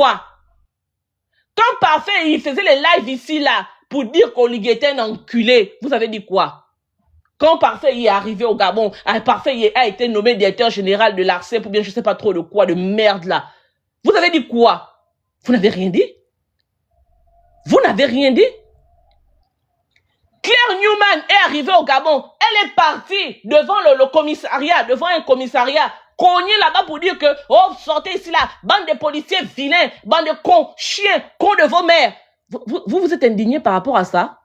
quoi? Quand Parfait, il faisait les lives ici, là, pour dire qu'Oligui était un enculé, vous avez dit quoi? Quand Parfait est arrivé au Gabon, Parfait a été nommé directeur général de l'ARCEP ou bien je sais pas trop de quoi, de merde là. Vous avez dit quoi? Vous n'avez rien dit? Vous n'avez rien dit? Claire Newman est arrivée au Gabon. Elle est partie devant le commissariat, devant un commissariat, cogné là-bas pour dire que, oh, sortez ici là, bande de policiers vilains, bande de cons, chiens, cons de vos mères. Vous êtes indigné par rapport à ça?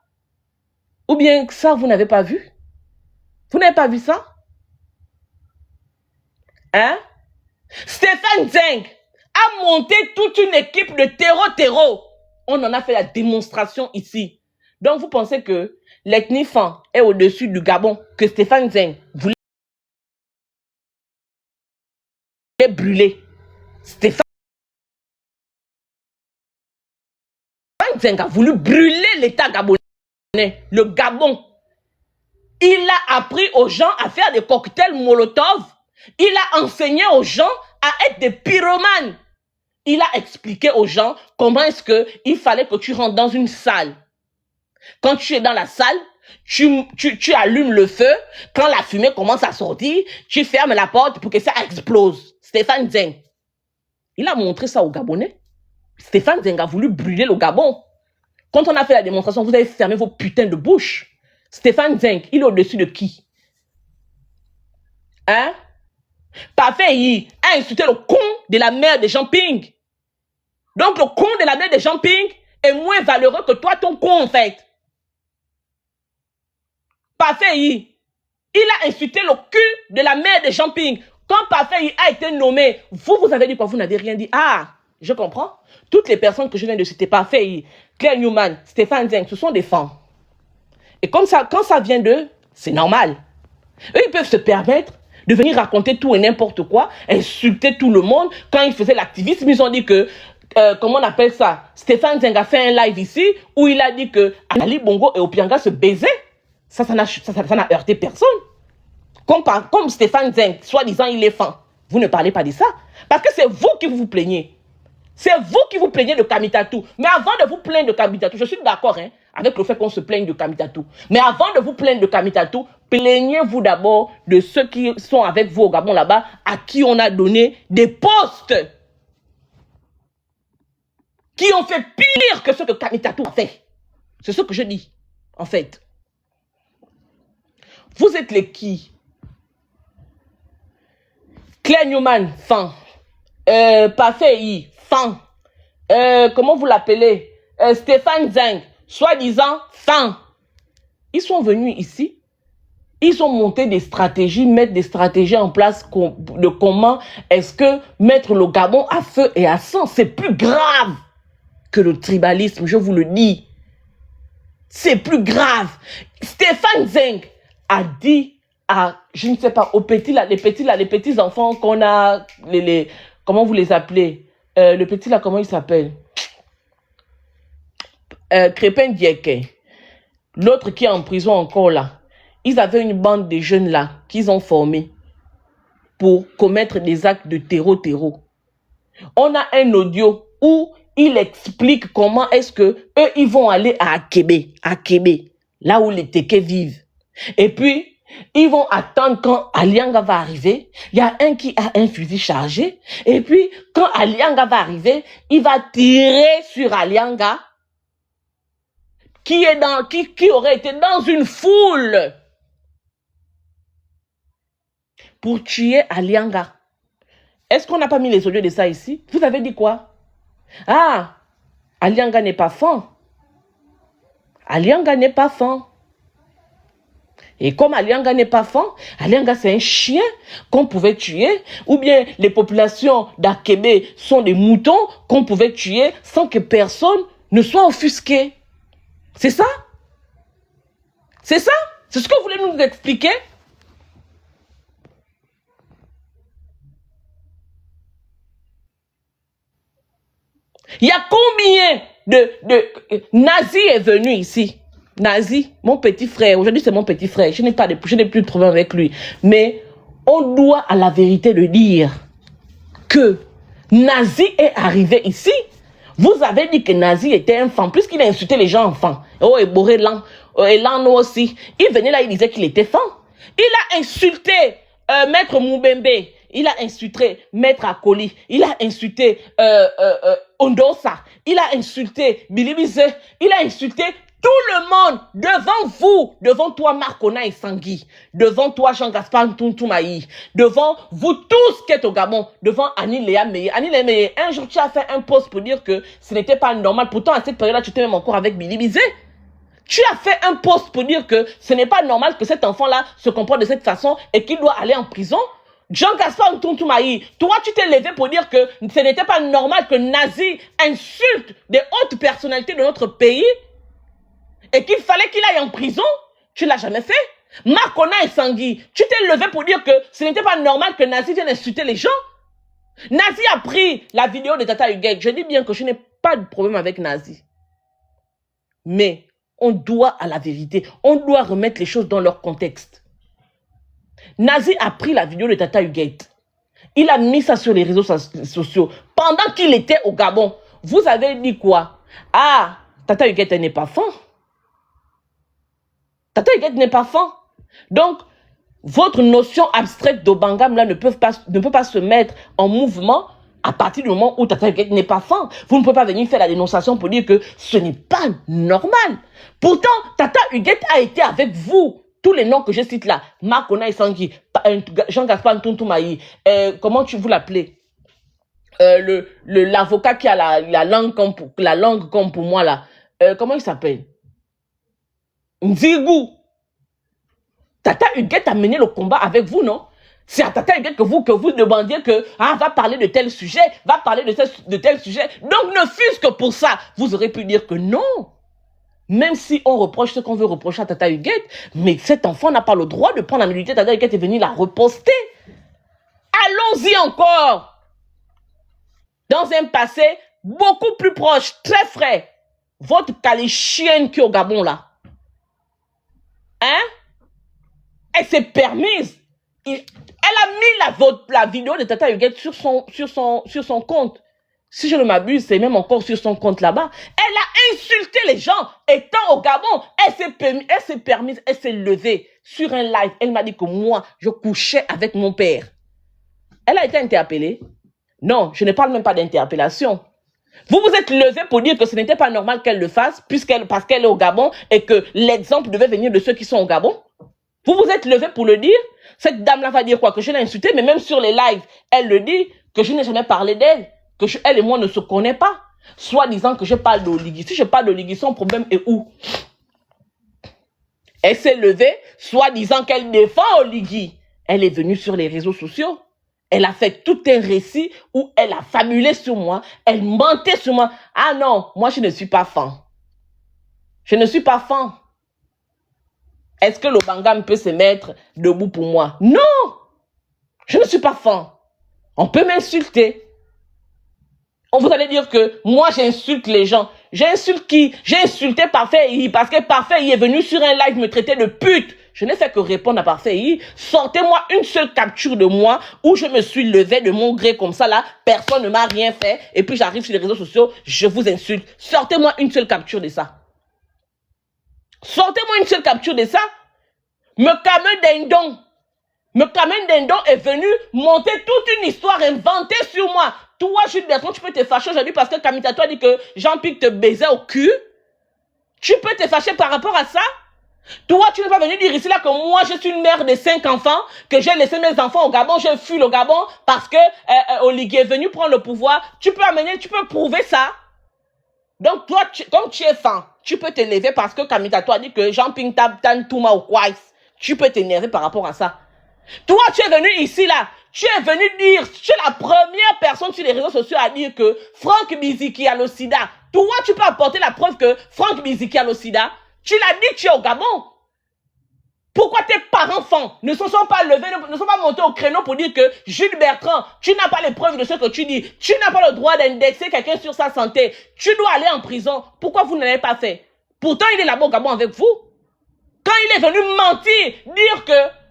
Ou bien ça, vous n'avez pas vu? Vous n'avez pas vu ça? Hein? Stéphane Zeng a monté toute une équipe de terreau. On en a fait la démonstration ici. Donc, vous pensez que l'ethnie Fan est au-dessus du Gabon, que Stéphane Zeng voulait brûler. Stéphane Zeng a voulu brûler l'État gabonais. Le Gabon. Il a appris aux gens à faire des cocktails Molotov. Il a enseigné aux gens à être des pyromanes. Il a expliqué aux gens comment est-ce qu'il fallait que tu rentres dans une salle. Quand tu es dans la salle, tu allumes le feu. Quand la fumée commence à sortir, tu fermes la porte pour que ça explose. Stéphane Zeng. Il a montré ça aux Gabonais. Stéphane Zeng a voulu brûler le Gabon. Quand on a fait la démonstration, vous avez fermé vos putains de bouches. Stéphane Zeng, il est au-dessus de qui? Hein? Parfait a insulté le con de la mère de Jean Ping. Donc le con de la mère de Jean Ping est moins valeureux que toi, ton con en fait. Parfait il a insulté le cul de la mère de Jean Ping. Quand Parfait a été nommé, vous avez dit quoi? Vous n'avez rien dit. Ah, je comprends. Toutes les personnes que je viens de citer, Parfait Claire Newman, Stéphane Zeng, ce sont des femmes. Et comme ça, quand ça vient d'eux, c'est normal. Eux, ils peuvent se permettre de venir raconter tout et n'importe quoi, insulter tout le monde. Quand ils faisaient l'activisme, ils ont dit que, comment on appelle ça? Stéphane Zeng a fait un live ici où il a dit que Ali Bongo et Opianga se baisaient. Ça n'a heurté personne. Comme Stéphane Zeng, soi-disant, il est fan. Vous ne parlez pas de ça. Parce que c'est vous qui vous plaignez. C'est vous qui vous plaignez de Kamitatou. Mais avant de vous plaindre de Kamitatou, je suis d'accord avec le fait qu'on se plaigne de Kamitatou. Mais avant de vous plaindre de Kamitatou, plaignez-vous d'abord de ceux qui sont avec vous au Gabon là-bas, à qui on a donné des postes. Qui ont fait pire que ce que Kamitatou a fait. C'est ce que je dis, en fait. Vous êtes les qui? Claire Newman, fan. Parfait fan. Comment vous l'appelez? Stéphane Zeng, soi-disant fan. Ils sont venus ici. Ils ont monté des stratégies, mettre des stratégies en place de comment est-ce que mettre le Gabon à feu et à sang. C'est plus grave que le tribalisme, je vous le dis. C'est plus grave. Stéphane Zeng a dit à, je ne sais pas, aux petits là, les petits enfants qu'on a, comment vous les appelez? Le petit là, comment il s'appelle? Crépin Dieke. L'autre qui est en prison encore là. Ils avaient une bande de jeunes là qu'ils ont formés pour commettre des actes de terreau. On a un audio où il explique comment est-ce que eux ils vont aller à Akébé, là où les Téké vivent. Et puis ils vont attendre quand Alianga va arriver. Il y a un qui a un fusil chargé. Et puis quand Alianga va arriver, il va tirer sur Alianga qui aurait été dans une foule pour tuer Alianga. Est-ce qu'on n'a pas mis les audios de ça ici? Vous avez dit quoi? Ah, Alianga n'est pas fan. Alianga n'est pas fan. Et comme Alianga n'est pas fan, Alianga c'est un chien qu'on pouvait tuer, ou bien les populations d'Akébé sont des moutons qu'on pouvait tuer sans que personne ne soit offusqué. C'est ça? C'est ça? C'est ce que vous voulez nous expliquer? Il y a combien de Nazi est venu ici? Nazi, mon petit frère, aujourd'hui c'est mon petit frère, je n'ai plus de problème avec lui. Mais on doit à la vérité de dire que Nazi est arrivé ici. Vous avez dit que Nazi était un fan, puisqu'il a insulté les gens enfants. Oh, et Borélan, et Lano aussi. Il venait là, il disait qu'il était fan. Il a insulté Maître Moubembe. Il a insulté Maître Akoli. Il a insulté Ondosa. Il a insulté Bilibize. Il a insulté tout le monde devant vous, devant toi Marcona et Sangui, devant toi Jean-Gaspard Ntuntoumaï, devant vous tous qui êtes au Gabon, devant Annie Léa Meye. Annie Léa Meye, un jour tu as fait un post pour dire que ce n'était pas normal. Pourtant à cette période-là, tu étais même encore avec Bilibize. Tu as fait un post pour dire que ce n'est pas normal que cet enfant-là se comporte de cette façon et qu'il doit aller en prison. Jean-Gaspard Ntuntoumaï, toi tu t'es levé pour dire que ce n'était pas normal que Nazi insulte des hautes personnalités de notre pays et qu'il fallait qu'il aille en prison. Tu ne l'as jamais fait. Marcona et Sangui, tu t'es levé pour dire que ce n'était pas normal que Nazi vienne insulter les gens. Nazi a pris la vidéo de Tata Huguette. Je dis bien que je n'ai pas de problème avec Nazi. Mais on doit à la vérité, on doit remettre les choses dans leur contexte. Nazi a pris la vidéo de Tata Huguette. Il a mis ça sur les réseaux sociaux. Pendant qu'il était au Gabon, vous avez dit quoi? Ah, Tata Huguette n'est pas fan. Tata Huguette n'est pas fan. Donc, votre notion abstraite d'Obangam là ne peut pas se mettre en mouvement à partir du moment où Tata Huguette n'est pas fan. Vous ne pouvez pas venir faire la dénonciation pour dire que ce n'est pas normal. Pourtant, Tata Huguette a été avec vous. Tous les noms que je cite là, Marcona et Sangui, Jean-Gaspard Ntuntoumaï, comment vous l'appelez? L'avocat qui a la langue comme pour moi là. Comment il s'appelle? Nzigou. Tata Huguette a mené le combat avec vous, non? C'est à Tata Huguette que vous demandiez que va parler de tel sujet, va parler de tel sujet. Donc ne fût-ce que pour ça, vous aurez pu dire que non. Même si on reproche ce qu'on veut reprocher à Tata Huguette, mais cet enfant n'a pas le droit de prendre la nudité de Tata Huguette et venir la reposter. Allons-y encore. Dans un passé beaucoup plus proche, très frais, votre calichienne qui est au Gabon là, hein? Elle s'est permise. Elle a mis la vidéo de Tata Huguette sur son compte. Si je ne m'abuse, c'est même encore sur son compte là-bas. Elle a insulté les gens étant au Gabon. Elle s'est levée sur un live. Elle m'a dit que moi, je couchais avec mon père. Elle a été interpellée. Non, je ne parle même pas d'interpellation. Vous vous êtes levé pour dire que ce n'était pas normal qu'elle le fasse parce qu'elle est au Gabon et que l'exemple devait venir de ceux qui sont au Gabon. Vous vous êtes levé pour le dire. Cette dame-là va dire quoi? Que je l'ai insultée, mais même sur les lives, elle le dit, que je n'ai jamais parlé d'elle. Que elle et moi ne se connaissent pas, soit disant que je parle d'Oligui. Si je parle d'Oligui, son problème est où? Elle s'est levée, soit disant qu'elle défend Oligui. Elle est venue sur les réseaux sociaux. Elle a fait tout un récit où elle a fabulé sur moi. Elle mentait sur moi. Ah non, moi je ne suis pas fan. Je ne suis pas fan. Est-ce que l'Obangam peut se mettre debout pour moi? Non! Je ne suis pas fan. On peut m'insulter. Vous allez dire que moi j'insulte les gens. J'insulte qui? J'ai insulté Parfait I parce que Parfait I est venu sur un live me traiter de pute. Je n'ai fait que répondre à Parfait I. Sortez-moi une seule capture de moi où je me suis levé de mon gré comme ça là. Personne ne m'a rien fait. Et puis j'arrive sur les réseaux sociaux, je vous insulte. Sortez-moi une seule capture de ça. Sortez-moi une seule capture de ça. Mekame Dendon est venu monter toute une histoire inventée sur moi. Toi, Jules Bertrand, tu peux te fâcher aujourd'hui parce que Kamita toi dit que Jean-Pierre te baisait au cul. Tu peux te fâcher par rapport à ça. Toi, tu n'es pas venu dire ici là que moi, je suis une mère de 5 enfants, que j'ai laissé mes enfants au Gabon, je fuis le Gabon parce que Oligui est venu prendre le pouvoir. Tu peux prouver ça. Donc toi, comme tu es fan, tu peux t'élever parce que Kamita toi dit que Jean-Pierre Tan Touma ou quoi. Tu peux t'énerver par rapport à ça. Toi, tu es venu ici, là. Tu es venu dire, tu es la première personne sur les réseaux sociaux à dire que Franck Biziki a le sida. Toi, tu peux apporter la preuve que Franck Biziki a le sida. Tu l'as dit, tu es au Gabon. Pourquoi tes parents ne se sont pas levés, ne sont pas montés au créneau pour dire que Jules Bertrand, tu n'as pas les preuves de ce que tu dis. Tu n'as pas le droit d'indexer quelqu'un sur sa santé. Tu dois aller en prison. Pourquoi vous ne l'avez pas fait? Pourtant, il est là-bas au Gabon avec vous. Quand il est venu mentir, dire que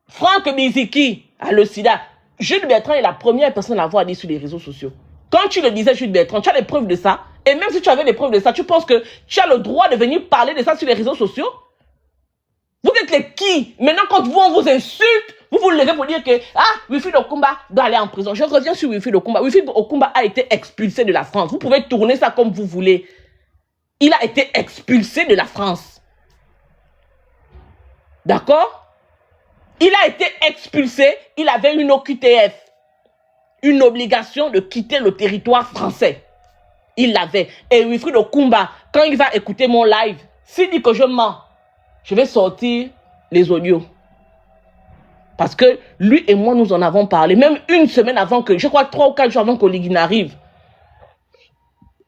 Franck Biziki a le sida, Jules Bertrand est la première personne à l'avoir dit sur les réseaux sociaux. Quand tu le disais, Jules Bertrand, tu as les preuves de ça. Et même si tu avais les preuves de ça, tu penses que tu as le droit de venir parler de ça sur les réseaux sociaux? Vous êtes les qui? Maintenant, quand vous, on vous insulte, vous vous levez pour dire que Wilfried Okumba doit aller en prison. Je reviens sur Wilfried Okumba. Wilfried Okumba a été expulsé de la France. Vous pouvez tourner ça comme vous voulez. Il a été expulsé de la France. D'accord? Il a été expulsé. Il avait une OQTF. Une obligation de quitter le territoire français. Il l'avait. Et Wilfried Okumba, quand il va écouter mon live, s'il dit que je mens, je vais sortir les audios. Parce que lui et moi, nous en avons parlé. Même une semaine avant que, je crois 3 ou 4 jours avant qu'Oligui n'arrive.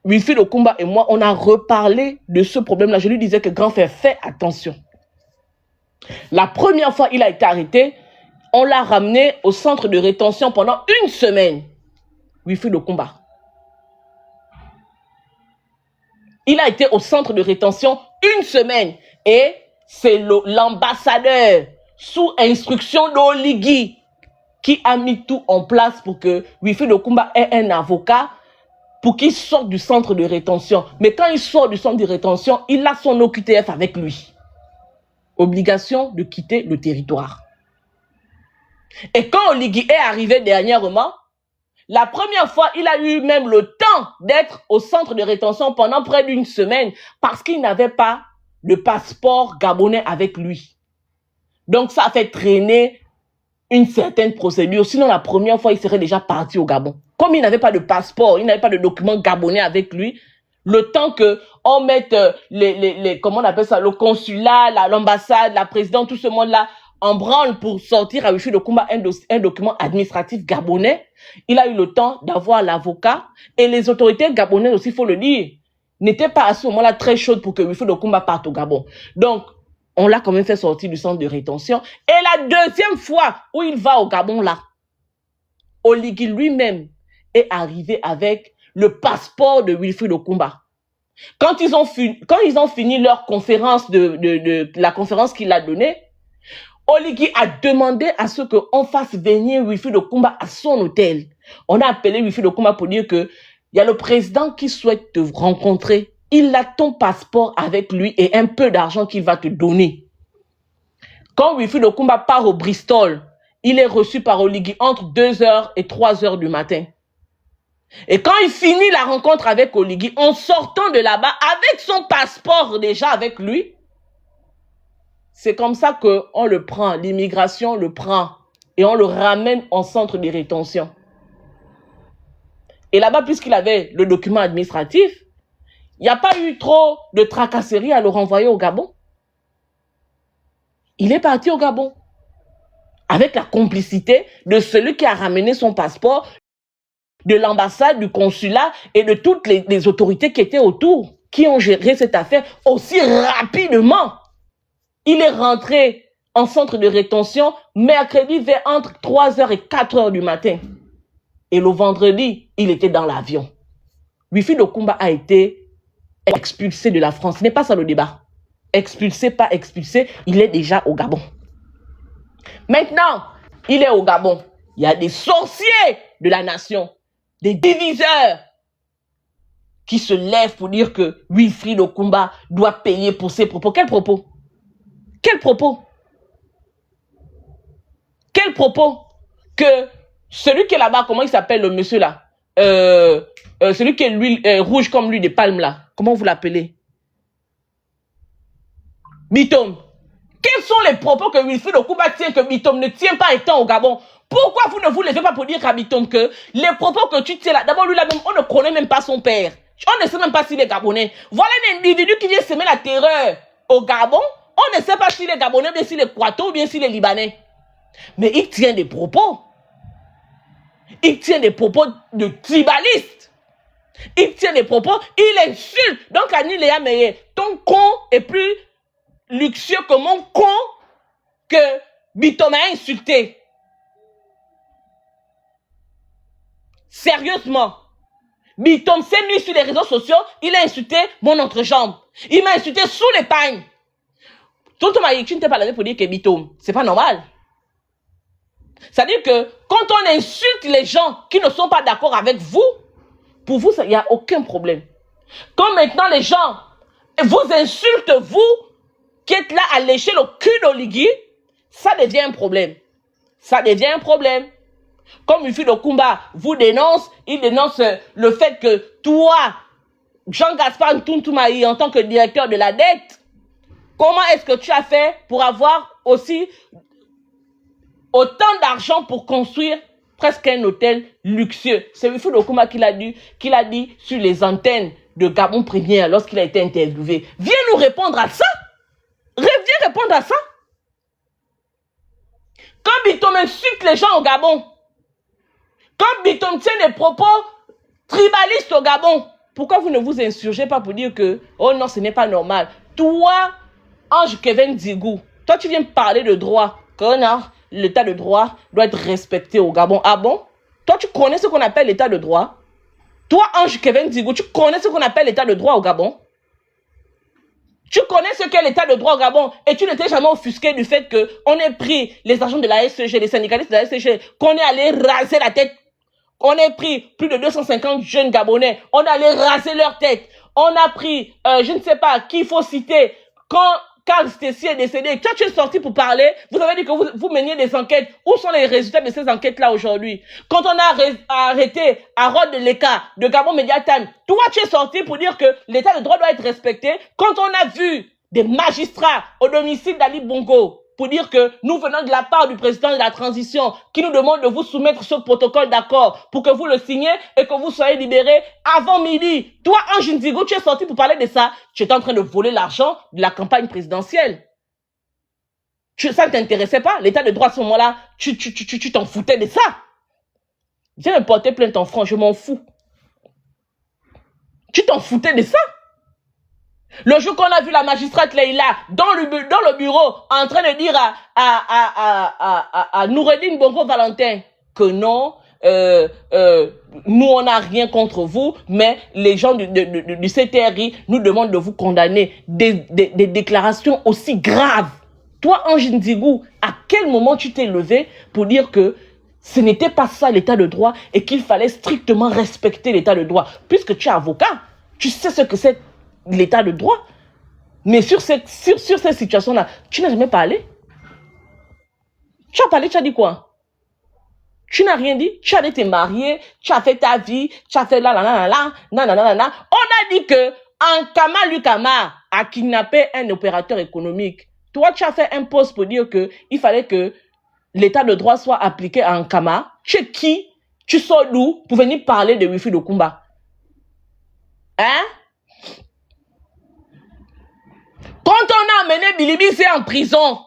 Wilfried Okumba et moi, on a reparlé de ce problème-là. Je lui disais que grand frère, fais attention. La première fois il a été arrêté, on l'a ramené au centre de rétention pendant une semaine. Wilfried Okumba. Il a été au centre de rétention une semaine. Et c'est l'ambassadeur sous instruction d'Oligui qui a mis tout en place pour que Wilfried Okumba ait un avocat pour qu'il sorte du centre de rétention. Mais quand il sort du centre de rétention, il a son OQTF avec lui. Obligation de quitter le territoire. Et quand Oligui est arrivé dernièrement, la première fois, il a eu même le temps d'être au centre de rétention pendant près d'une semaine parce qu'il n'avait pas de passeport gabonais avec lui. Donc, ça a fait traîner une certaine procédure. Sinon, la première fois, il serait déjà parti au Gabon. Comme il n'avait pas de passeport, il n'avait pas de document gabonais avec lui, le temps qu'on mette comment on appelle ça, le consulat, l'ambassade, la présidente, tout ce monde-là, en branle pour sortir à Wilfried Okumba un document administratif gabonais, il a eu le temps d'avoir l'avocat. Et les autorités gabonaises aussi, il faut le dire, n'étaient pas à ce moment-là très chaudes pour que Wilfried Okumba parte au Gabon. Donc, on l'a quand même fait sortir du centre de rétention. Et la deuxième fois où il va au Gabon, là, Oligui lui-même est arrivé avec le passeport de Wilfried Okumba. Quand ils ont fini leur conférence, la conférence qu'il a donnée, Oligui a demandé à ce qu'on fasse venir Wilfried Okumba à son hôtel. On a appelé Wilfried Okumba pour dire que il y a le président qui souhaite te rencontrer. Il a ton passeport avec lui et un peu d'argent qu'il va te donner. Quand Wilfried Okumba part au Bristol, il est reçu par Oligui entre 2h et 3h du matin. Et quand il finit la rencontre avec Oligui, en sortant de là-bas, avec son passeport déjà avec lui, c'est comme ça qu'on le prend, l'immigration le prend et on le ramène en centre de rétention. Et là-bas, puisqu'il avait le document administratif, il n'y a pas eu trop de tracasseries à le renvoyer au Gabon. Il est parti au Gabon avec la complicité de celui qui a ramené son passeport, de l'ambassade, du consulat et de toutes les autorités qui étaient autour, qui ont géré cette affaire aussi rapidement. Il est rentré en centre de rétention mercredi vers entre 3h et 4h du matin. Et le vendredi, il était dans l'avion. Wilfried Okumba a été expulsé de la France. Ce n'est pas ça le débat. Expulsé, pas expulsé, il est déjà au Gabon. Maintenant, il est au Gabon. Il y a des sorciers de la nation, des diviseurs qui se lèvent pour dire que Wilfried Okumba doit payer pour ses propos. Quel propos? Quel propos? Quel propos? Que celui qui est là-bas, comment il s'appelle le monsieur là? Celui qui est l'huile rouge comme l'huile de palme là. Comment vous l'appelez? Bitom. Quels sont les propos que Wilfried Okumba tient que Bitom ne tient pas étant au Gabon? Pourquoi vous ne vous levez pas pour dire à Bitom que les propos que tu tiens là, d'abord lui là même, on ne connaît même pas son père. On ne sait même pas s'il est gabonais. Voilà un individu qui vient semer la terreur au Gabon. On ne sait pas s'il est gabonais, bien s'il est Kwato ou bien s'il est libanais. Mais il tient des propos. Il tient des propos de tribaliste. Il tient des propos, il insulte. Donc, Annie Léa Meye, ton con est plus luxueux que mon con que Bitom a insulté. Sérieusement. Bitom s'est mis sur les réseaux sociaux, il a insulté mon entrejambe. Il m'a insulté sous les pagnes. Tonton Maïk, tu ne t'es pas lavé pour dire que Bitom, c'est pas normal. C'est-à-dire que quand on insulte les gens qui ne sont pas d'accord avec vous, pour vous, il n'y a aucun problème. Quand maintenant les gens vous insultent, vous, qui êtes là à lécher le cul d'Oligui, ça devient un problème. Ça devient un problème. Comme Wifi Lokumba vous dénonce, il dénonce le fait que toi, Jean-Gaspard Ntuntumaï, en tant que directeur de la dette, comment est-ce que tu as fait pour avoir aussi autant d'argent pour construire presque un hôtel luxueux? C'est Wifi Lokumba qui l'a dit sur les antennes de Gabon Première lorsqu'il a été interviewé. Viens nous répondre à ça. Viens répondre à ça. Quand Bitom insulte les gens au Gabon, quand Bitom tient des propos tribalistes au Gabon, pourquoi vous ne vous insurgez pas pour dire que, oh non, ce n'est pas normal. Toi, Ange Kevin Dzigou, toi tu viens parler de droit. Connard, l'état de droit doit être respecté au Gabon. Ah bon? Toi tu connais ce qu'on appelle l'état de droit? Toi, Ange Kevin Dzigou, tu connais ce qu'on appelle l'état de droit au Gabon? Tu connais ce qu'est l'état de droit au Gabon et tu n'étais jamais offusqué du fait qu'on ait pris les agents de la SCG, les syndicalistes de la SCG, qu'on est allé raser la tête. On a pris plus de 250 jeunes Gabonais, on est allé raser leur tête. On a pris, je ne sais pas qui il faut citer, quand Carl Stessi est décédé, quand tu es sorti pour parler, vous avez dit que vous meniez des enquêtes. Où sont les résultats de ces enquêtes-là aujourd'hui? Quand on a arrêté Harold Leka de Gabon Media Time, toi tu es sorti pour dire que l'état de droit doit être respecté. Quand on a vu des magistrats au domicile d'Ali Bongo, pour dire que nous venons de la part du président de la transition qui nous demande de vous soumettre ce protocole d'accord pour que vous le signiez et que vous soyez libérés avant midi. Toi, Ange Ndigo, tu es sorti pour parler de ça. Tu étais en train de voler l'argent de la campagne présidentielle. Ça ne t'intéressait pas? L'état de droit à ce moment-là, tu t'en foutais de ça. Viens me porter plainte en France, je m'en fous. Tu t'en foutais de ça? Le jour qu'on a vu la magistrate Leïla dans le bureau en train de dire à Noureddine Bongo Valentin que non, nous on n'a rien contre vous, mais les gens du CTRI nous demandent de vous condamner. Des déclarations aussi graves. Toi, Ange Ndigou, à quel moment tu t'es levé pour dire que ce n'était pas ça l'état de droit et qu'il fallait strictement respecter l'état de droit? Puisque tu es avocat, tu sais ce que c'est l'état de droit. Mais sur cette situation-là, tu n'as jamais parlé. Tu as parlé, tu as dit quoi? Tu n'as rien dit. Tu as été marié, tu as fait ta vie, tu as fait On a dit que Ankama Lukama a kidnappé un opérateur économique. Toi, tu as fait un post pour dire que il fallait que l'état de droit soit appliqué à Ankama. Tu es qui? Tu sors d'où pour venir parler de Wifi Lokumba? Hein? Quand on a amené Bilibizé en prison,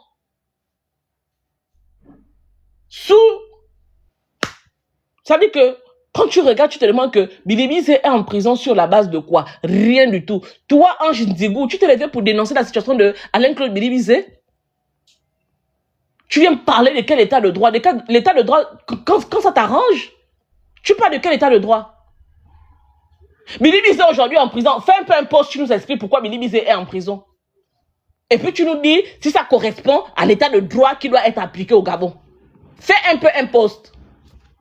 ça veut dire que quand tu regardes, tu te demandes que Bilibizé est en prison sur la base de quoi? Rien du tout. Toi, Ange Ndigou, tu t'es levé pour dénoncer la situation de Alain-Claude Bilibizé? Tu viens me parler de quel état de droit? L'état de droit, quand ça t'arrange, tu parles de quel état de droit? Bilibizé aujourd'hui en prison. Fais un peu un post, tu nous expliques pourquoi Bilibizé est en prison. Et puis tu nous dis si ça correspond à l'état de droit qui doit être appliqué au Gabon. Fais un peu un post.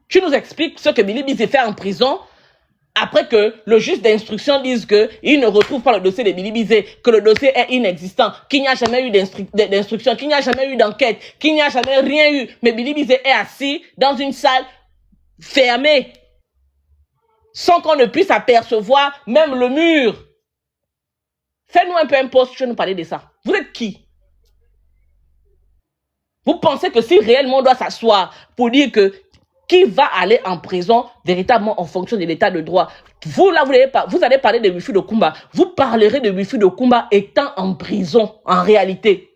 Tu nous expliques ce que Bilibizé fait en prison après que le juge d'instruction dise qu'il ne retrouve pas le dossier de Bilibizé, que le dossier est inexistant, qu'il n'y a jamais eu d'instruction, qu'il n'y a jamais eu d'enquête, qu'il n'y a jamais rien eu. Mais Bilibizé est assis dans une salle fermée sans qu'on ne puisse apercevoir même le mur. Fais-nous un peu un post, tu veux nous parler de ça. Vous êtes qui? Vous pensez que si réellement on doit s'asseoir pour dire que qui va aller en prison véritablement en fonction de l'état de droit, vous là, vous allez parler de Wifi Lokumba, vous parlerez de Wifi Lokumba étant en prison en réalité.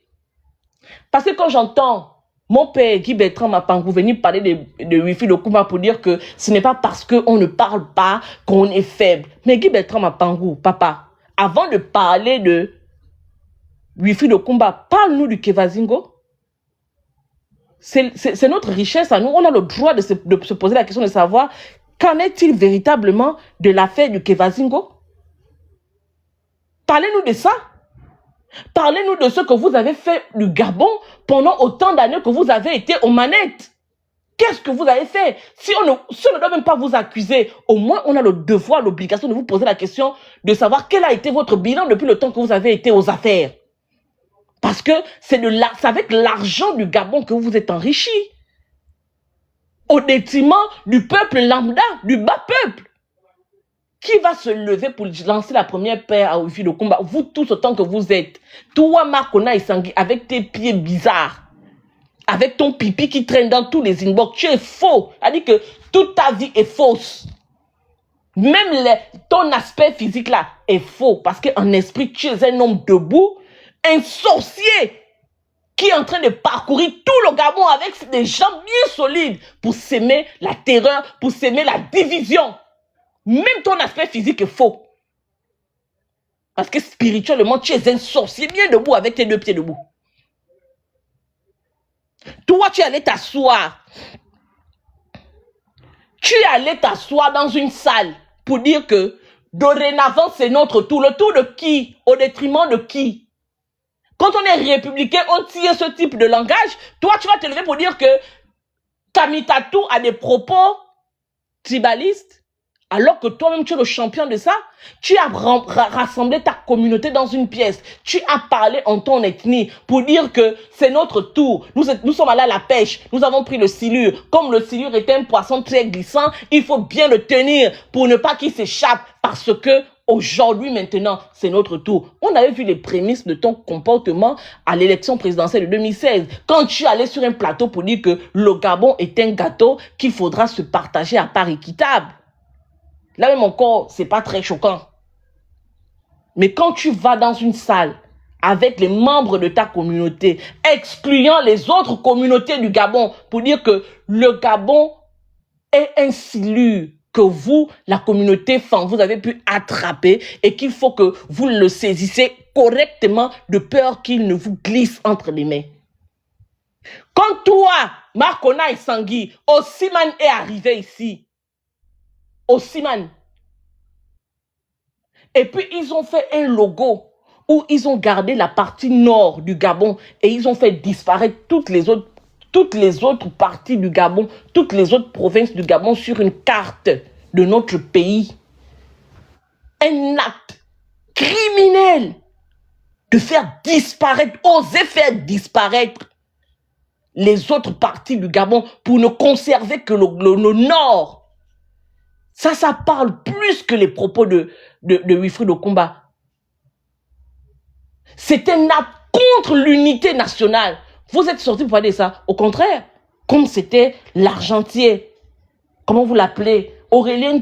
Parce que quand j'entends mon père Guy Bertrand Mapangou venir parler de Wifi Lokumba pour dire que ce n'est pas parce qu'on ne parle pas qu'on est faible. Mais Guy Bertrand Mapangou, papa, avant de parler de Wifi Lokumba, parle-nous du Kevazingo. C'est notre richesse à nous. On a le droit de se poser la question de savoir qu'en est-il véritablement de l'affaire du Kevazingo. Parlez-nous de ça. Parlez-nous de ce que vous avez fait du Gabon pendant autant d'années que vous avez été aux manettes. Qu'est-ce que vous avez fait? Si on ne doit même pas vous accuser, au moins on a le devoir, l'obligation de vous poser la question de savoir quel a été votre bilan depuis le temps que vous avez été aux affaires. Parce que c'est avec l'argent du Gabon que vous vous êtes enrichi. Au détriment du peuple lambda, du bas peuple. Qui va se lever pour lancer la première paire à Wifi de combat? Vous tous autant que vous êtes. Toi, Marcona et Sangui, avec tes pieds bizarres, avec ton pipi qui traîne dans tous les inbox, tu es faux. C'est-à-dire que toute ta vie est fausse. Même ton aspect physique là est faux. Parce qu'en esprit, tu es un homme debout, un sorcier qui est en train de parcourir tout le Gabon avec des gens bien solides pour s'aimer la terreur, pour s'aimer la division. Même ton aspect physique est faux. Parce que spirituellement, tu es un sorcier bien debout avec tes deux pieds debout. Toi, tu es allé t'asseoir. Tu es allé t'asseoir dans une salle pour dire que dorénavant, c'est notre tour. Le tour de qui? Au détriment de qui? Quand on est républicain, on tient ce type de langage. Toi, tu vas te lever pour dire que Kamitatou a des propos tribalistes. Alors que toi-même, tu es le champion de ça, tu as rassemblé ta communauté dans une pièce. Tu as parlé en ton ethnie pour dire que c'est notre tour. Nous sommes allés à la pêche. Nous avons pris le silure. Comme le silure est un poisson très glissant, il faut bien le tenir pour ne pas qu'il s'échappe. Parce que aujourd'hui, maintenant, c'est notre tour. On avait vu les prémices de ton comportement à l'élection présidentielle de 2016. Quand tu allais sur un plateau pour dire que le Gabon est un gâteau qu'il faudra se partager à part équitable. Là même encore, c'est pas très choquant. Mais quand tu vas dans une salle avec les membres de ta communauté, excluant les autres communautés du Gabon, pour dire que le Gabon est un silure que vous, la communauté femme, vous avez pu attraper et qu'il faut que vous le saisissez correctement de peur qu'il ne vous glisse entre les mains. Quand toi, Marcona et Sangui, Osiman est arrivé ici, Osiman. Et puis, ils ont fait un logo où ils ont gardé la partie nord du Gabon et ils ont fait disparaître toutes les autres parties du Gabon, toutes les autres provinces du Gabon sur une carte de notre pays. Un acte criminel de faire disparaître, oser faire disparaître les autres parties du Gabon pour ne conserver que le nord. Ça parle plus que les propos de Wilfried Okumba. C'est un acte contre l'unité nationale. Vous êtes sortis pour parler de ça. Au contraire, comme c'était l'argentier, comment vous l'appelez, Aurélien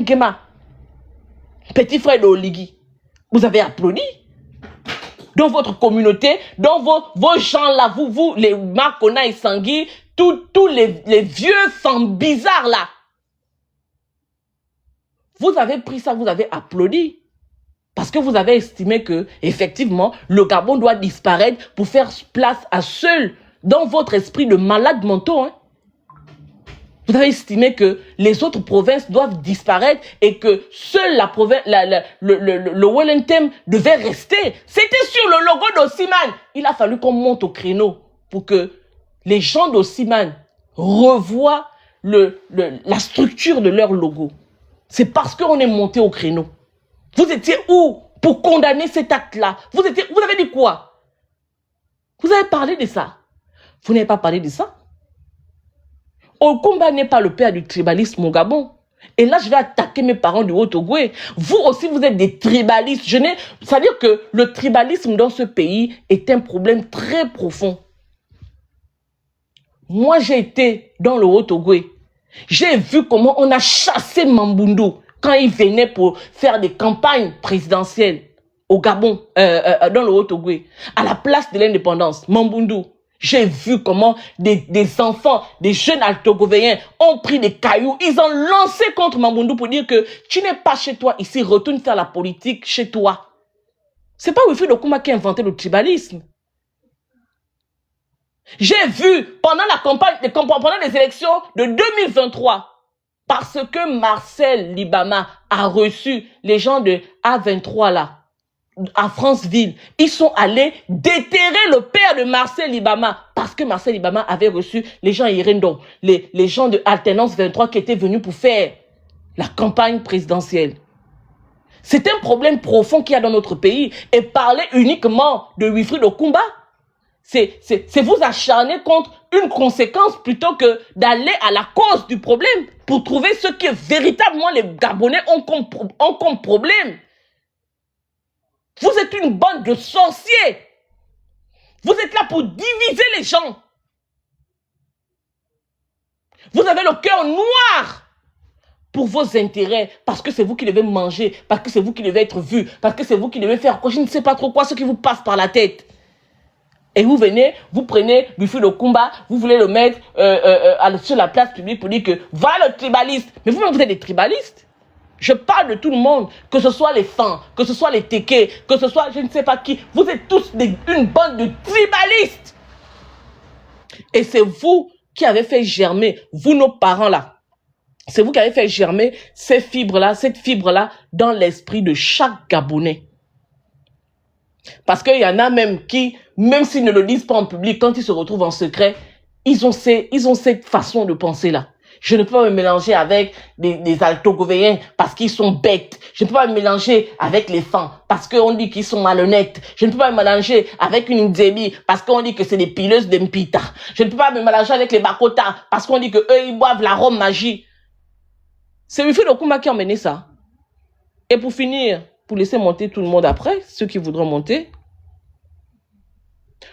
Guéma, petit frère de Oligui. Vous avez applaudi. Dans votre communauté, dans vos gens là, vous les Marcona et Sangui, tous les vieux femmes bizarres là. Vous avez pris ça, vous avez applaudi. Parce que vous avez estimé que, effectivement, le Gabon doit disparaître pour faire place à seul, dans votre esprit de malade mentaux. Hein. Vous avez estimé que les autres provinces doivent disparaître et que seule la province, le Wellington devait rester. C'était sur le logo d'Osiman. Il a fallu qu'on monte au créneau pour que les gens d'Osiman revoient la structure de leur logo. C'est parce qu'on est monté au créneau. Vous étiez où pour condamner cet acte-là? Vous avez dit quoi? Vous avez parlé de ça? Vous n'avez pas parlé de ça? Okumba n'est pas le père du tribalisme au Gabon. Et là, je vais attaquer mes parents du Haut-Ogoué. Vous aussi, vous êtes des tribalistes. C'est-à-dire que le tribalisme dans ce pays est un problème très profond. Moi, j'ai été dans le Haut-Ogoué. J'ai vu comment on a chassé Mambundu quand il venait pour faire des campagnes présidentielles au Gabon, dans le Haut-Ogoué, à la place de l'indépendance, Mambundu. J'ai vu comment des enfants, des jeunes altogovéens ont pris des cailloux, ils ont lancé contre Mambundu pour dire que tu n'es pas chez toi ici, retourne faire la politique chez toi. C'est pas Wilfried Okumba qui a inventé le tribalisme. J'ai vu pendant la campagne, pendant les élections de 2023, parce que Marcel Libama a reçu les gens de A23 là, à Franceville, ils sont allés déterrer le père de Marcel Ibama parce que Marcel Ibama avait reçu les gens Irendo, les gens de Alternance 23 qui étaient venus pour faire la campagne présidentielle. C'est un problème profond qu'il y a dans notre pays. Et parler uniquement de Wilfried Okumba, c'est vous acharner contre une conséquence plutôt que d'aller à la cause du problème pour trouver ce que véritablement les Gabonais ont comme problème. Vous êtes une bande de sorciers. Vous êtes là pour diviser les gens. Vous avez le cœur noir pour vos intérêts, parce que c'est vous qui devez manger, parce que c'est vous qui devez être vu, parce que c'est vous qui devez faire quoi, je ne sais pas trop quoi, ce qui vous passe par la tête. Et vous venez, vous prenez Wilfried Okumba, vous voulez le mettre sur la place publique pour dire que voilà le tribaliste. Mais vous-même, vous êtes des tribalistes. Je parle de tout le monde, que ce soit les fans, que ce soit les tékés, que ce soit je ne sais pas qui. Vous êtes tous une bande de tribalistes. Et c'est vous qui avez fait germer, vous nos parents là, c'est vous qui avez fait germer cette fibre-là dans l'esprit de chaque Gabonais. Parce qu'il y en a même qui, même s'ils ne le disent pas en public, quand ils se retrouvent en secret, ils ont cette façon de penser-là. Je ne peux pas me mélanger avec des altogovéens parce qu'ils sont bêtes. Je ne peux pas me mélanger avec les fans parce qu'on dit qu'ils sont malhonnêtes. Je ne peux pas me mélanger avec une Ndébi parce qu'on dit que c'est des pileuses d'Mpita. Je ne peux pas me mélanger avec les Bakota parce qu'on dit que eux ils boivent la rhum magie. C'est Wilfried Okumba qui a emmené ça. Et pour finir, pour laisser monter tout le monde après, ceux qui voudront monter,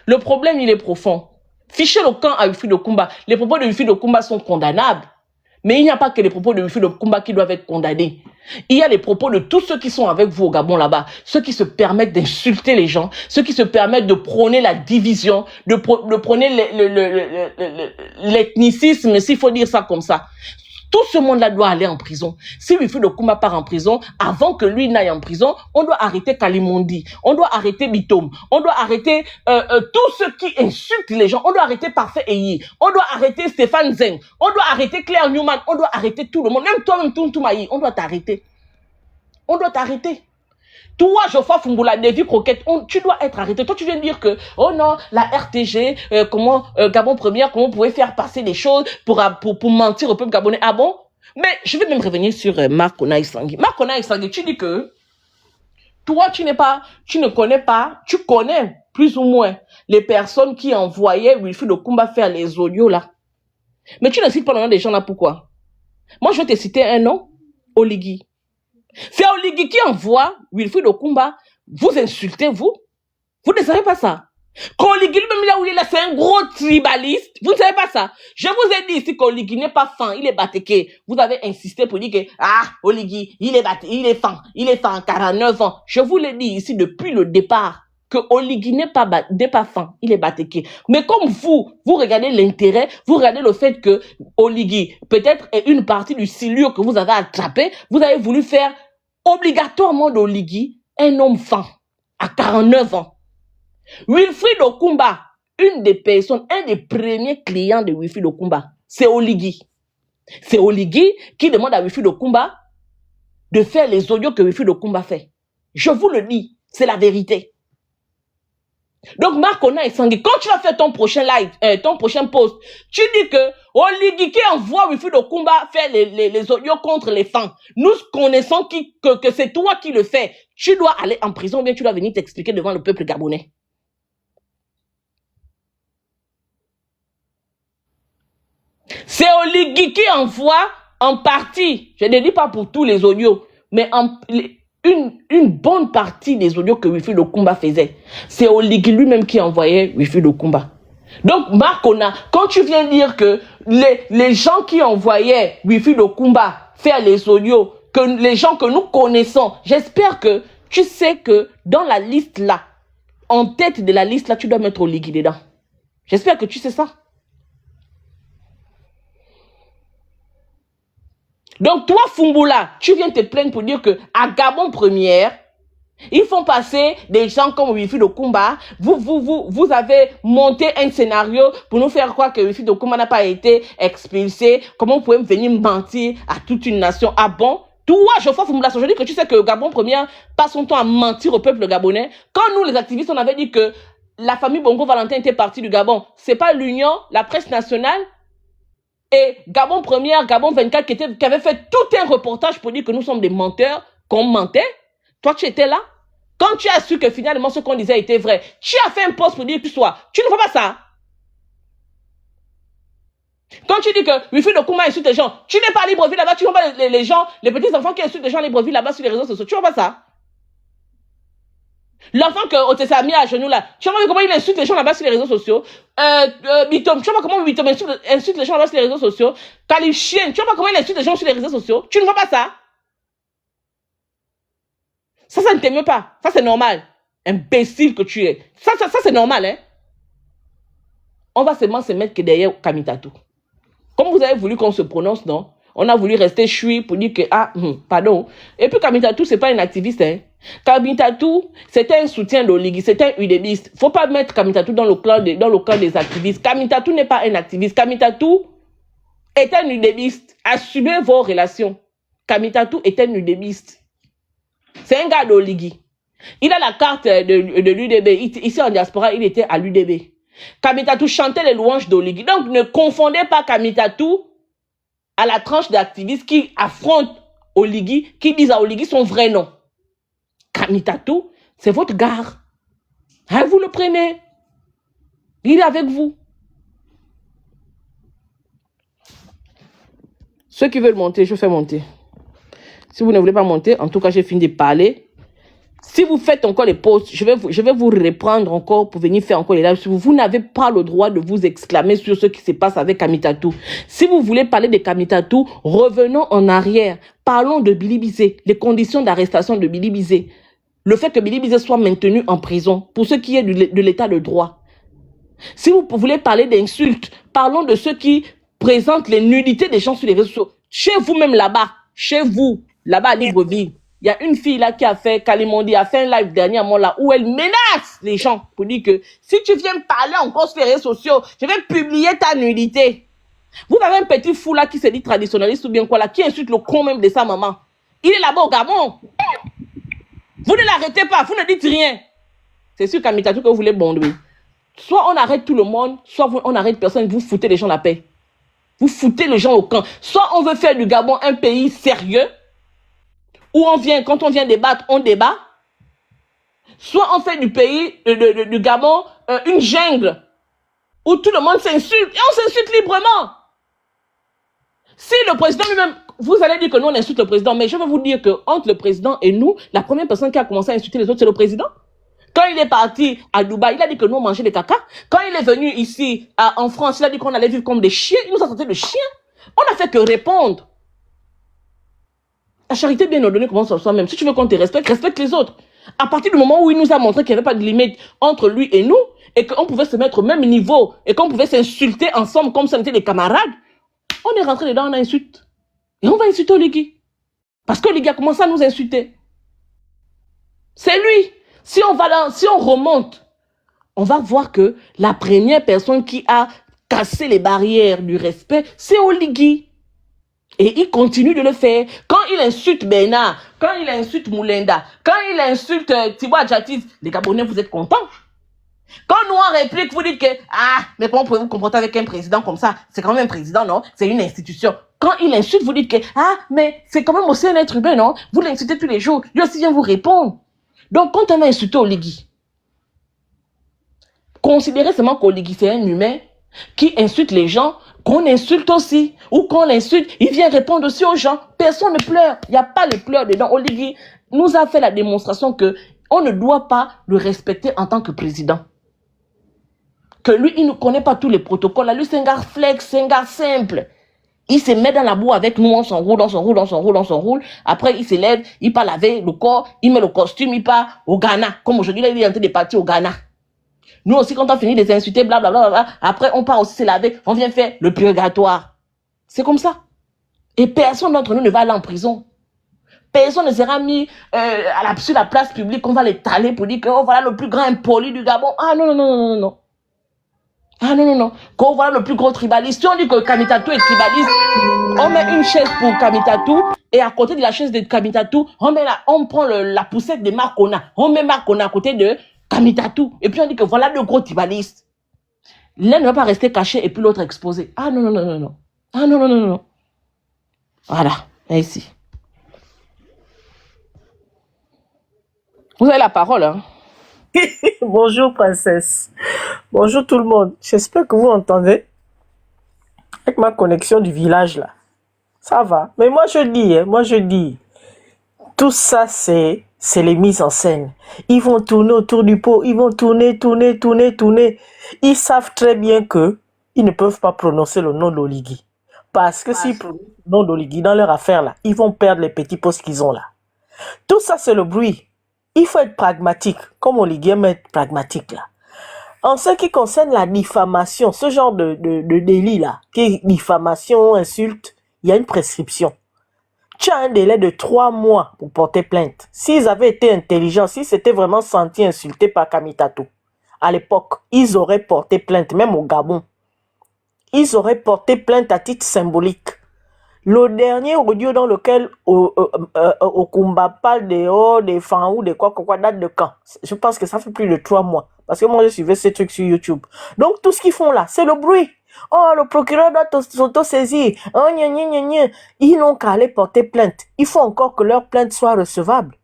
le problème il est profond. Fichez le camp à Wilfried Okumba. Les propos de Wilfried Okumba sont condamnables. Mais il n'y a pas que les propos de Wilfried Okumba qui doivent être condamnés. Il y a les propos de tous ceux qui sont avec vous au Gabon là-bas. Ceux qui se permettent d'insulter les gens. Ceux qui se permettent de prôner la division. De prôner l'ethnicisme, s'il faut dire ça comme ça. Tout ce monde-là doit aller en prison. Si Wilfried Okumba part en prison, avant que lui n'aille en prison, on doit arrêter Kalimondi, on doit arrêter Bitom, on doit arrêter tous ceux qui insultent les gens, on doit arrêter Parfait Eyi, on doit arrêter Stéphane Zeng, on doit arrêter Claire Newman, on doit arrêter tout le monde, même toi-même Toumtoumai, on doit t'arrêter. On doit t'arrêter. Toi, Geoffroy Fungula, Davy Croquette, tu dois être arrêté. Toi, tu viens de dire que, oh non, la RTG, Gabon Première, comment on pouvait faire passer des choses pour mentir au peuple gabonais. Ah bon? Mais je vais même revenir sur Marc Onaï Sangui. Marc Onaï Sangui, tu dis que, toi, tu ne connais pas, tu connais plus ou moins les personnes qui envoyaient Wilfried Okumba faire les audios là. Mais tu ne cites pas le nom des gens là, pourquoi? Moi, je vais te citer un nom, Oligui. C'est Oligui qui envoie Wilfried Okumba vous insultez, vous ne savez pas ça. Quand Oligui lui-même là où il est là, c'est un gros tribaliste. Vous ne savez pas ça. Je vous ai dit ici qu'Oligui n'est pas fan, il est batéké. Vous avez insisté pour dire que, Oligui, il est fan, 49 ans. Je vous l'ai dit ici depuis le départ, que Oligui n'est pas fan, il est batéké. Mais comme vous regardez l'intérêt, vous regardez le fait que Oligui, peut-être est une partie du silure que vous avez attrapé, vous avez voulu faire obligatoirement d'Oligui un homme fan à 49 ans. Wilfried Okumba, une des personnes, un des premiers clients de Wilfried Okumba, c'est Oligui. C'est Oligui qui demande à Wilfried Okumba de faire les audios que Wilfried Okumba fait. Je vous le dis, c'est la vérité. Donc, Marc Onaï Sangui, quand tu vas faire ton prochain live, ton prochain post, tu dis que Oligui qui envoie Wilfried Okumba faire les audios contre les fans. Nous connaissons que c'est toi qui le fais. Tu dois aller en prison, bien tu dois venir t'expliquer devant le peuple gabonais. C'est Oligui qui envoie en partie, je ne dis pas pour tous les audios, mais une bonne partie des audios que Wilfried Okumba faisait. C'est Oligui lui-même qui envoyait Wilfried Okumba. Donc, Marc Ona, quand tu viens dire que les gens qui envoyaient Wilfried Okumba faire les audios, que les gens que nous connaissons, j'espère que tu sais que dans la liste là, en tête de la liste là, tu dois mettre Oligui dedans. J'espère que tu sais ça. Donc toi, Fungula, tu viens te plaindre pour dire que à Gabon Première, ils font passer des gens comme Wilfried Okumba. Vous avez monté un scénario pour nous faire croire que Wilfried Okumba n'a pas été expulsé. Comment vous pouvez venir mentir à toute une nation? Ah bon? Toi, Geoffroy Fumulason, je dis que tu sais que Gabon Première passe son temps à mentir au peuple gabonais. Quand nous, les activistes, on avait dit que la famille Bongo Valentin était partie du Gabon, c'est pas l'Union, la presse nationale et Gabon Première, Gabon 24 qui avait fait tout un reportage pour dire que nous sommes des menteurs, qu'on mentait. Toi, tu étais là. Quand tu as su que finalement ce qu'on disait était vrai, tu as fait un post pour dire que tu ne vois pas ça. Quand tu dis que Wifi de Kouma insulte les gens, tu n'es pas à Libreville là-bas, tu vois pas les gens, les petits enfants qui insultent les gens à Libreville là-bas sur les réseaux sociaux, tu vois pas ça. L'enfant que Otessa a mis à genoux là, tu vois comment il insulte les gens là-bas sur les réseaux sociaux. Bitom, tu vois comment Bitom insulte les gens là-bas sur les réseaux sociaux. Chien, tu vois comment il insulte les gens sur les réseaux sociaux. Tu ne vois pas ça. Ça ne t'aime pas. Ça c'est normal. Imbécile que tu es. Ça c'est normal, hein. On va seulement se mettre que derrière Kamitatou. Comme vous avez voulu qu'on se prononce, non? On a voulu rester chui pour dire que, pardon. Et puis Kamitatou, c'est pas un activiste, hein. Kamitatou, c'était un soutien d'Oligui, c'était un udébiste. Faut pas mettre Kamitatou dans le clan des activistes. Kamitatou n'est pas un activiste. Kamitatou est un udébiste. Assumez vos relations. Kamitatou est un udébiste. C'est un gars d'Oligui. Il a la carte de l'UDB. Ici en diaspora, il était à l'UDB. Kamitatou chantait les louanges d'Oligui. Donc, ne confondez pas Kamitatou à la tranche d'activistes qui affrontent Oligui, qui disent à Oligui son vrai nom. Kamitatou, c'est votre gare. Hein, vous le prenez. Il est avec vous. Ceux qui veulent monter, je fais monter. Si vous ne voulez pas monter, en tout cas, j'ai fini de parler. Si vous faites encore les posts, je vais vous reprendre encore pour venir faire encore les lives. Vous n'avez pas le droit de vous exclamer sur ce qui se passe avec Kamitatou. Si vous voulez parler de Kamitatou, revenons en arrière. Parlons de Billy Bizet, les conditions d'arrestation de Billy Bizet. Le fait que Billy Bizet soit maintenu en prison, pour ce qui est de l'état de droit. Si vous voulez parler d'insultes, parlons de ceux qui présentent les nudités des gens sur les réseaux sociaux. Chez vous-même là-bas, là-bas à Libreville. Il y a une fille là qui a fait, Kalimondi a fait un live dernièrement là où elle menace les gens pour dire que si tu viens me parler encore sur les réseaux sociaux, je vais publier ta nudité. Vous avez un petit fou là qui se dit traditionnaliste ou bien quoi là, qui insulte le con même de sa maman. Il est là-bas au Gabon. Vous ne l'arrêtez pas, vous ne dites rien. C'est sûr Kamitatou que vous voulez bondir. Soit on arrête tout le monde, soit on arrête personne, vous foutez les gens la paix. Vous foutez les gens au camp. Soit on veut faire du Gabon un pays sérieux, où quand on vient débattre, on débat. Soit on fait du pays, du Gabon, une jungle, où tout le monde s'insulte, et on s'insulte librement. Si le président lui-même, vous allez dire que nous on insulte le président, mais je vais vous dire que entre le président et nous, la première personne qui a commencé à insulter les autres, c'est le président. Quand il est parti à Dubaï, il a dit que nous on mangeait des caca. Quand il est venu ici, en France, il a dit qu'on allait vivre comme des chiens, il nous a traité de chiens. On n'a fait que répondre. La charité bien ordonnée commence en soi-même. Si tu veux qu'on te respecte, respecte les autres. À partir du moment où il nous a montré qu'il n'y avait pas de limite entre lui et nous, et qu'on pouvait se mettre au même niveau, et qu'on pouvait s'insulter ensemble comme si on était des camarades, on est rentré dedans, on insulte. Et on va insulter Oligui. Parce qu'Oligui a commencé à nous insulter. C'est lui. Si on remonte, on va voir que la première personne qui a cassé les barrières du respect, c'est Oligui. Et il continue de le faire. Quand il insulte Bernard, quand il insulte Moulenda, quand il insulte Thibaut Adjatis, les Gabonais, vous êtes contents. Quand nous en réplique, vous dites que, mais comment pouvez-vous comporter avec un président comme ça? C'est quand même un président, non? C'est une institution. Quand il insulte, vous dites que, mais c'est quand même aussi un être humain, non? Vous l'insultez tous les jours. Lui aussi vient vous répondre. Donc, quand on va insulter Oligui, considérez seulement qu'Oligui, c'est un humain qui insulte les gens, qu'on insulte aussi, ou qu'on l'insulte, il vient répondre aussi aux gens. Personne ne pleure. Il n'y a pas de pleurs dedans. Oligui nous a fait la démonstration que on ne doit pas le respecter en tant que président. Que lui, il ne connaît pas tous les protocoles. Là, lui, c'est un gars flex, c'est un gars simple. Il se met dans la boue avec nous, on s'enroule. Après, il se lève, il part laver le corps, il met le costume, il part au Ghana. Comme aujourd'hui, là, il est en train de partir au Ghana. Nous aussi, quand on finit de s'insulter, blablabla, après, on part aussi se laver, on vient faire le purgatoire. C'est comme ça. Et personne d'entre nous ne va aller en prison. Personne ne sera mis sur la place publique, on va l'étaler pour dire que oh, voilà le plus grand impoli du Gabon. Non. Qu'on voilà le plus gros tribaliste. Si on dit que Kamitatou est tribaliste, on met une chaise pour Kamitatou Et à côté de la chaise de Kamitatou, on prend la poussette de Marcona. On met Marcona à côté de Kamitatou. Et puis on dit que voilà deux gros tribalistes. L'un ne va pas rester caché et puis l'autre exposé. Ah non, non, non, non, non. Ah non, non, non, non. Voilà, et ici. Vous avez la parole, hein? Bonjour, princesse. Bonjour tout le monde. J'espère que vous entendez. Avec ma connexion du village, là. Ça va. Mais moi, je dis, tout ça, c'est les mises en scène. Ils vont tourner autour du pot. Ils vont tourner. Ils savent très bien que ils ne peuvent pas prononcer le nom d'Oligui. Parce que s'ils prononcent le nom d'Oligui dans leur affaire, là, ils vont perdre les petits postes qu'ils ont là. Tout ça, c'est le bruit. Il faut être pragmatique, comme Oligui aime être pragmatique là. En ce qui concerne la diffamation, ce genre de délit là, qui est diffamation, insulte, il y a une prescription. Tu as un délai de 3 mois pour porter plainte. S'ils avaient été intelligents, s'ils s'étaient vraiment sentis insultés par Kamitatou, à l'époque, ils auraient porté plainte, même au Gabon. Ils auraient porté plainte à titre symbolique. Le dernier audio dans lequel Okumba parle des fans ou de quoi date de quand? Je pense que ça fait plus de 3 mois. Parce que moi, je suivais ces trucs sur YouTube. Donc, tout ce qu'ils font là, c'est le bruit. Oh, le procureur doit s'auto-saisir. Oh, gna, gna, gna, gna. Ils n'ont qu'à aller porter plainte. Il faut encore que leur plainte soit recevable.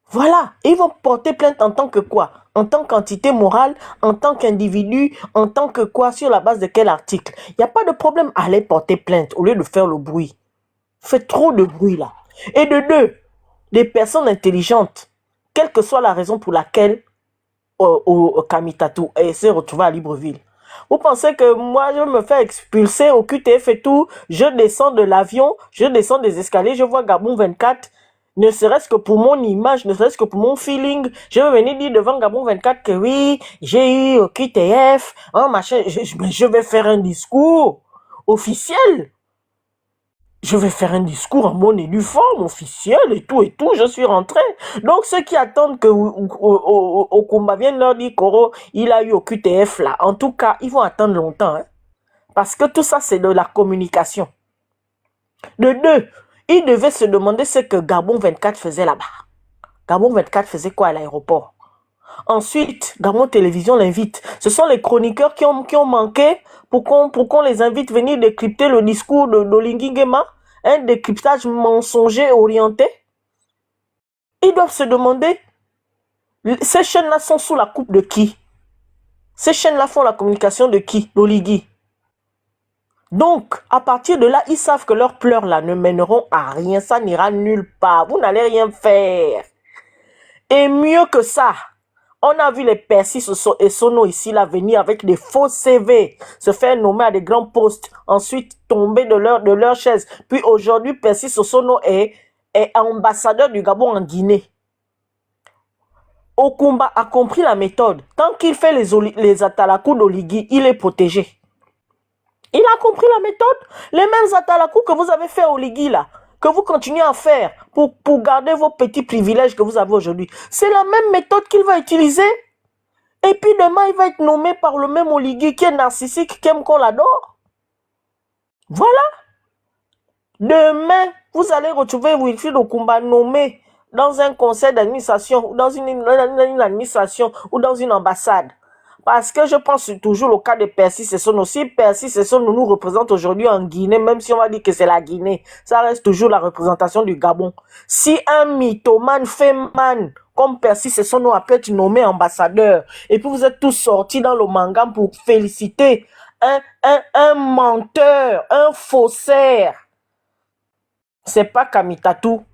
Voilà. Et ils vont porter plainte en tant que quoi? En tant qu'entité morale, en tant qu'individu, en tant que quoi? Sur la base de quel article? Il n'y a pas de problème à aller porter plainte au lieu de faire le bruit. Fait trop de bruit là. Et de deux, des personnes intelligentes, quelle que soit la raison pour laquelle Kamitatou s'est retrouvé à Libreville. Vous pensez que moi, je me fais expulser au QTF et tout, je descends de l'avion, je descends des escaliers, je vois Gabon 24, ne serait-ce que pour mon image, ne serait-ce que pour mon feeling, je vais venir dire devant Gabon 24 que oui, j'ai eu au QTF, hein, machin, je vais faire un discours officiel. Je vais faire un discours en mon uniforme officiel et tout, je suis rentré. Donc, ceux qui attendent que au combat vienne leur dire Koro, il a eu au QTF là. En tout cas, ils vont attendre longtemps. Hein, parce que tout ça, c'est de la communication. De deux, ils devaient se demander ce que Gabon 24 faisait là-bas. Gabon 24 faisait quoi à l'aéroport? Ensuite, Gabon Télévision l'invite. Ce sont les chroniqueurs qui ont manqué pour qu'on les invite à venir décrypter le discours d'Oligui Nguema, un décryptage mensonger orienté. Ils doivent se demander, ces chaînes-là sont sous la coupe de qui? Ces chaînes-là font la communication de qui? D'Oligui. Donc, à partir de là, ils savent que leurs pleurs là ne mèneront à rien, ça n'ira nulle part. Vous n'allez rien faire. Et mieux que ça, on a vu les Percy et Sono ici là venir avec des faux CV, se faire nommer à des grands postes, ensuite tomber de leur chaise. Puis aujourd'hui, Percy Sono est ambassadeur du Gabon en Guinée. Okumba a compris la méthode. Tant qu'il fait les atalakou d'Oligui, il est protégé. Il a compris la méthode. Les mêmes atalakou que vous avez fait à Oligui là, que vous continuez à faire pour garder vos petits privilèges que vous avez aujourd'hui. C'est la même méthode qu'il va utiliser. Et puis demain, il va être nommé par le même Oligui qui est narcissique, qui aime qu'on l'adore. Voilà. Demain, vous allez retrouver Wilfried Okumba nommé dans un conseil d'administration, ou dans une administration, ou dans une ambassade. Parce que je pense toujours au cas de Percy Sesson aussi. Percy Sesson nous représente aujourd'hui en Guinée, même si on va dire que c'est la Guinée. Ça reste toujours la représentation du Gabon. Si un mythomane fait man, comme Percy Sesson a pu être nommé ambassadeur, et puis vous êtes tous sortis dans le manga pour féliciter un menteur, un faussaire, c'est pas Kamitatou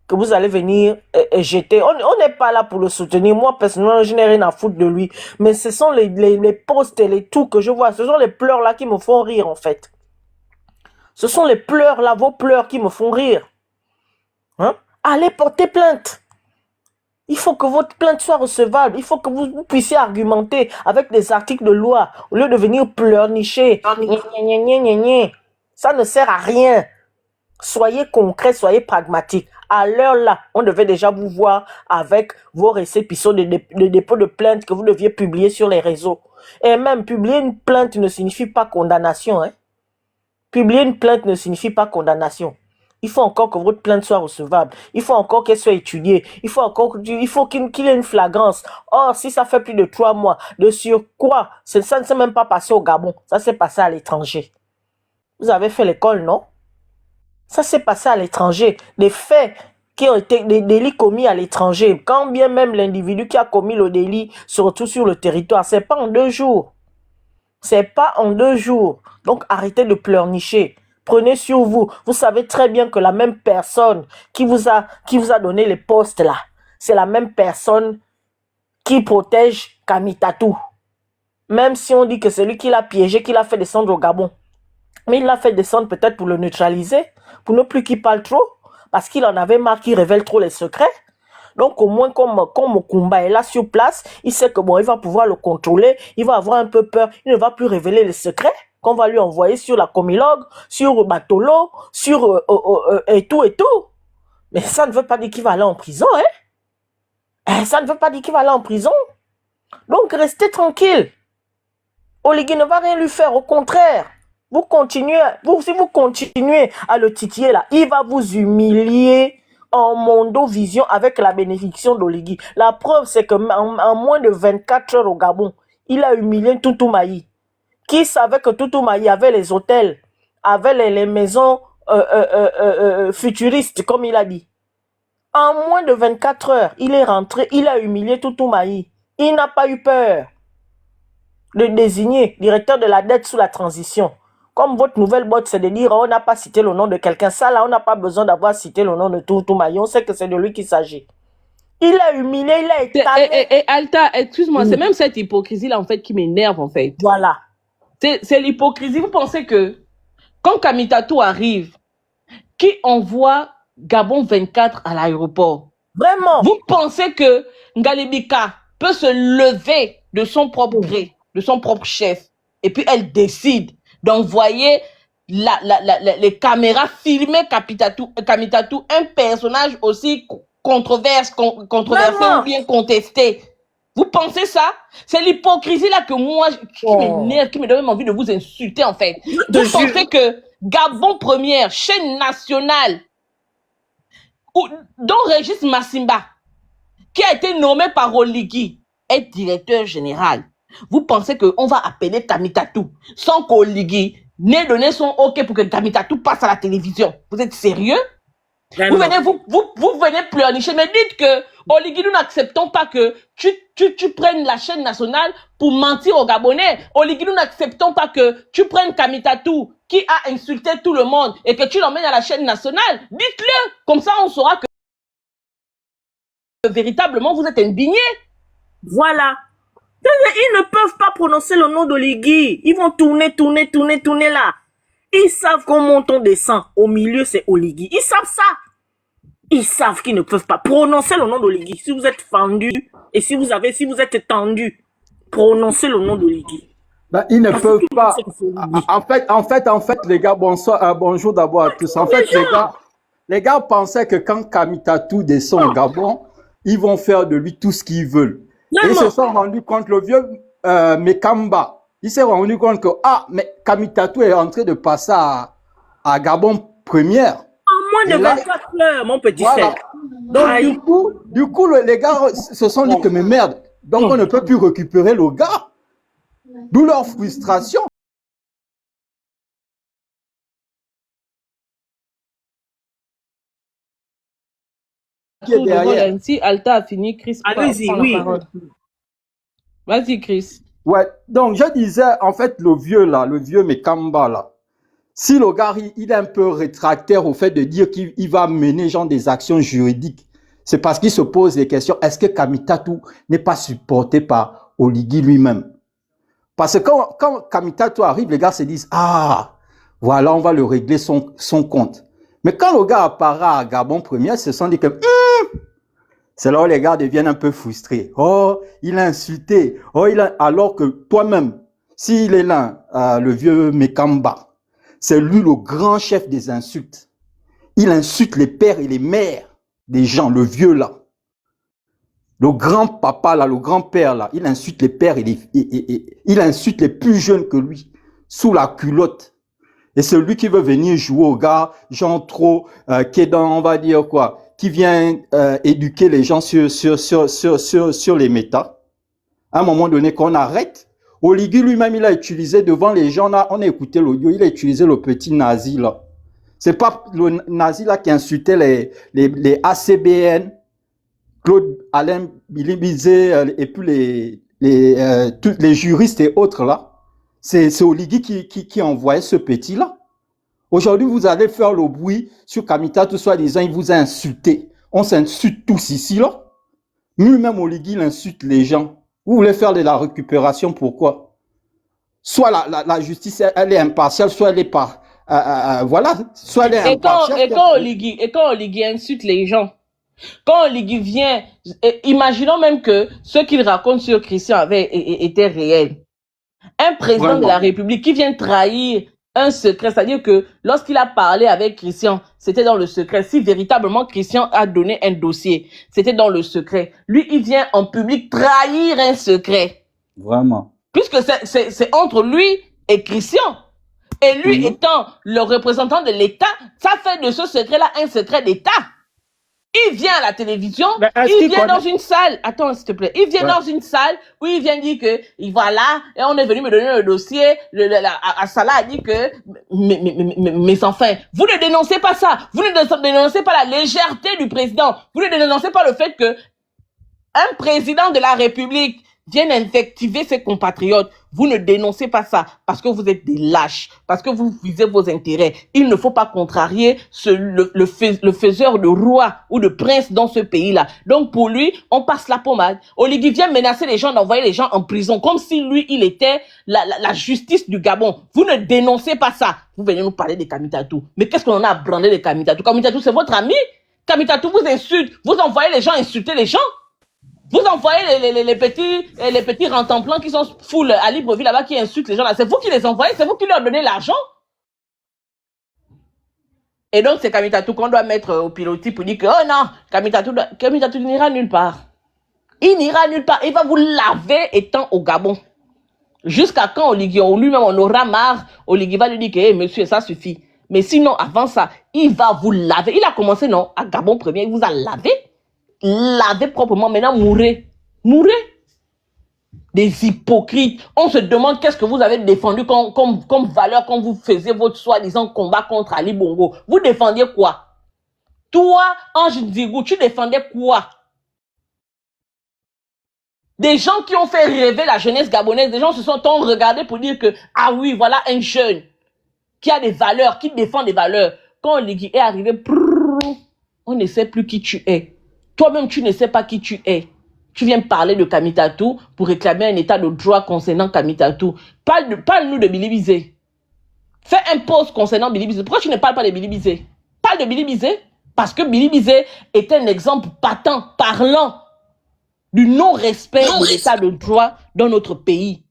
que vous allez venir jeter. On n'est pas là pour le soutenir. Moi, personnellement, je n'ai rien à foutre de lui. Mais ce sont les posts et les tout que je vois. Ce sont les pleurs là qui me font rire, en fait. Ce sont les pleurs là, vos pleurs qui me font rire. Hein? Allez porter plainte. Il faut que votre plainte soit recevable. Il faut que vous puissiez argumenter avec des articles de loi au lieu de venir pleurnicher. Ça ne sert à rien. Soyez concret, soyez pragmatique. À l'heure là, on devait déjà vous voir avec vos récépissons de dépôt de plainte que vous deviez publier sur les réseaux. Et même publier une plainte ne signifie pas condamnation. Hein? Publier une plainte ne signifie pas condamnation. Il faut encore que votre plainte soit recevable. Il faut encore qu'elle soit étudiée. Il faut qu'il y ait une flagrance. Or, si ça fait plus de 3 mois, de surcroît, ça ne s'est même pas passé au Gabon. Ça s'est passé à l'étranger. Vous avez fait l'école, non? Ça s'est passé à l'étranger. Des faits qui ont été des délits commis à l'étranger. Quand bien même l'individu qui a commis le délit se retrouve sur le territoire, c'est pas en 2 jours. C'est pas en 2 jours. Donc arrêtez de pleurnicher. Prenez sur vous. Vous savez très bien que la même personne qui vous a donné les postes là, c'est la même personne qui protège Kamitatou. Même si on dit que c'est lui qui l'a piégé, qui l'a fait descendre au Gabon. Mais il l'a fait descendre peut-être pour le neutraliser, pour ne plus qu'il parle trop, parce qu'il en avait marre qu'il révèle trop les secrets. Donc au moins, comme Mokumba est là sur place, il sait que bon, il va pouvoir le contrôler, il va avoir un peu peur, il ne va plus révéler les secrets qu'on va lui envoyer sur la Comilogue, sur Batolo, sur et tout. Mais ça ne veut pas dire qu'il va aller en prison, hein? Ça ne veut pas dire qu'il va aller en prison. Donc restez tranquille. Oligui ne va rien lui faire, au contraire. Si vous continuez à le titiller là, il va vous humilier en mondovision avec la bénédiction d'Oligui. La preuve, c'est qu'en moins de 24 heures au Gabon, il a humilié Toutoumaï. Qui savait que Toutoumaï avait les hôtels, avait les maisons futuristes, comme il a dit. En moins de 24 heures, il est rentré, il a humilié Toutoumaï. Il n'a pas eu peur de désigner directeur de la dette sous la transition. Comme votre nouvelle botte, c'est de dire on n'a pas cité le nom de quelqu'un. Ça là, on n'a pas besoin d'avoir cité le nom de Toutoumaï. On sait que c'est de lui qu'il s'agit. Il a humilié, il a étalé. Et Alta, excuse-moi, c'est même cette hypocrisie-là, en fait, qui m'énerve, en fait. Voilà. C'est l'hypocrisie. Vous pensez que quand Kamitatou arrive, qui envoie Gabon 24 à l'aéroport? Vraiment? Vous pensez que Ngalibika peut se lever de son propre gré, de son propre chef, et puis elle décide d'envoyer les caméras filmer Kamitatou, un personnage aussi controversé ou bien contesté? Vous pensez ça? C'est l'hypocrisie là que moi, qui m'énerve, qui me donne même envie de vous insulter en fait. Vous pensez que Gabon Première, chaîne nationale, dont Régis Massimba, qui a été nommé par Oligui, est directeur général. Vous pensez qu'on va appeler Kamitatou sans qu'Oligui n'ait donné son OK pour que Kamitatou passe à la télévision? Vous êtes sérieux? Vous venez pleurnicher, mais dites que Oligui, nous n'acceptons pas que tu prennes la chaîne nationale pour mentir aux Gabonais. Oligui, nous n'acceptons pas que tu prennes Kamitatou qui a insulté tout le monde et que tu l'emmènes à la chaîne nationale. Dites-le, comme ça on saura que véritablement vous êtes indigné. Voilà. Ils ne peuvent pas prononcer le nom d'Oligui. Ils vont tourner là. Ils savent qu'on monte, on descend. Au milieu, c'est Oligui. Ils savent ça. Ils savent qu'ils ne peuvent pas prononcer le nom d'Oligui. Si vous êtes fendu et si vous êtes tendu, prononcez le nom d'Oligui. Ben, ils ne peuvent pas. En fait, les gars, bonjour d'abord à tous. En fait, les gars pensaient que quand Kamitatou descend au Gabon, ils vont faire de lui tout ce qu'ils veulent. Et ils se sont rendus compte, le vieux Mekamba, il s'est rendu compte que, mais Kamitatou est en train de passer à Gabon Première. En moins de 24 heures, mon petit frère. Donc, du coup, les gars se sont dit que, mais merde, donc on ne peut plus récupérer le gars. D'où leur frustration. Si Alta a fini, Chris, allez-y, oui. Vas-y, Chris. Ouais, donc je disais, en fait, le vieux Mekamba, là, si le gars, il est un peu rétractaire au fait de dire qu'il va mener genre des actions juridiques, c'est parce qu'il se pose des questions. Est-ce que Kamitatou n'est pas supporté par Oligui lui-même? Parce que quand Kamitatou arrive, les gars se disent, voilà, on va le régler son compte. Mais quand le gars apparaît à Gabon Première, ils se sont dit que, c'est là où les gars deviennent un peu frustrés. Oh, il a insulté. Alors que toi-même, s'il est là, le vieux Mekamba, c'est lui le grand chef des insultes. Il insulte les pères et les mères des gens, le vieux là. Le grand papa là, le grand père là, il insulte les pères il insulte les plus jeunes que lui, sous la culotte. Et celui qui veut venir jouer au gars, genre trop, qui est dans, on va dire quoi, qui vient éduquer les gens sur les méta, à un moment donné qu'on arrête. Oligui lui-même, il a utilisé devant les gens, là, on a écouté l'audio, il a utilisé le petit nazi là. C'est pas le nazi là qui insultait les ACBN, Claude Alain Bilibizé et puis tous les juristes et autres là. C'est Oligui qui envoyait ce petit là. Aujourd'hui, vous allez faire le bruit sur Kamita, tout soi-disant, il vous a insulté. On s'insulte tous ici là. Lui-même Oligui, il insulte les gens. Vous voulez faire de la récupération, pourquoi? Soit la justice, elle est impartiale, soit elle est pas, voilà, soit elle est impartiale. Et quand Oligui insulte les gens, quand Oligui vient, imaginons même que ce qu'il raconte sur Christian était réel. Un président Vraiment. de la République qui vient trahir un secret, c'est-à-dire que lorsqu'il a parlé avec Christian, c'était dans le secret. Si véritablement Christian a donné un dossier, c'était dans le secret. Lui, il vient en public trahir un secret. Vraiment. Puisque c'est entre lui et Christian. Et lui étant le représentant de l'État, ça fait de ce secret-là un secret d'État. Il vient à la télévision, il vient dans une salle, attends s'il te plaît, il vient dans une salle où il vient dire que, voilà, et on est venu me donner le dossier, Salah a dit que, mais enfin, vous ne dénoncez pas ça, vous ne dénoncez pas la légèreté du président, vous ne dénoncez pas le fait que un président de la République vienne invectiver ses compatriotes. Vous ne dénoncez pas ça parce que vous êtes des lâches, parce que vous visez vos intérêts. Il ne faut pas contrarier le faiseur de roi ou de prince dans ce pays-là. Donc pour lui, on passe la pommade. Oligui vient menacer les gens, d'envoyer les gens en prison, comme si lui, il était la justice du Gabon. Vous ne dénoncez pas ça. Vous venez nous parler de Kamitatou. Mais qu'est-ce qu'on en a à branler de Kamitatou? Kamitatou, c'est votre ami. Kamitatou vous insulte. Vous envoyez les gens insulter les gens. Vous envoyez les petits rentemplant qui sont full à Libreville là-bas qui insultent les gens là. C'est vous qui les envoyez, c'est vous qui leur donnez l'argent. Et donc c'est Kamitatou qu'on doit mettre au pilotis pour dire que oh non, Kamitatou n'ira nulle part. Il n'ira nulle part. Il va vous laver étant au Gabon. Jusqu'à quand Oligui, lui-même on aura marre, Oligui va lui dire que hey, monsieur, ça suffit. Mais sinon, avant ça, il va vous laver. Il a commencé, non, à Gabon premier, il vous a lavé. Lavez proprement, maintenant mourrez. Mourrez. Des hypocrites. On se demande qu'est-ce que vous avez défendu comme valeur quand vous faisiez votre soi-disant combat contre Ali Bongo. Vous défendiez quoi? Toi, Ange Nzigou, tu défendais quoi? Des gens qui ont fait rêver la jeunesse gabonaise, des gens se sont regardés pour dire que, ah oui, voilà un jeune qui a des valeurs, qui défend des valeurs. Quand Oligui est arrivé, on ne sait plus qui tu es. Toi-même, tu ne sais pas qui tu es. Tu viens parler de Kamitatou pour réclamer un état de droit concernant Kamitatou. Parle-nous de Bilibizé. Fais un post concernant Bilibizé. Pourquoi tu ne parles pas de Bilibizé? Parle de Bilibizé. Parce que Bilibizé est un exemple patent, parlant du non-respect de l'état de droit dans notre pays.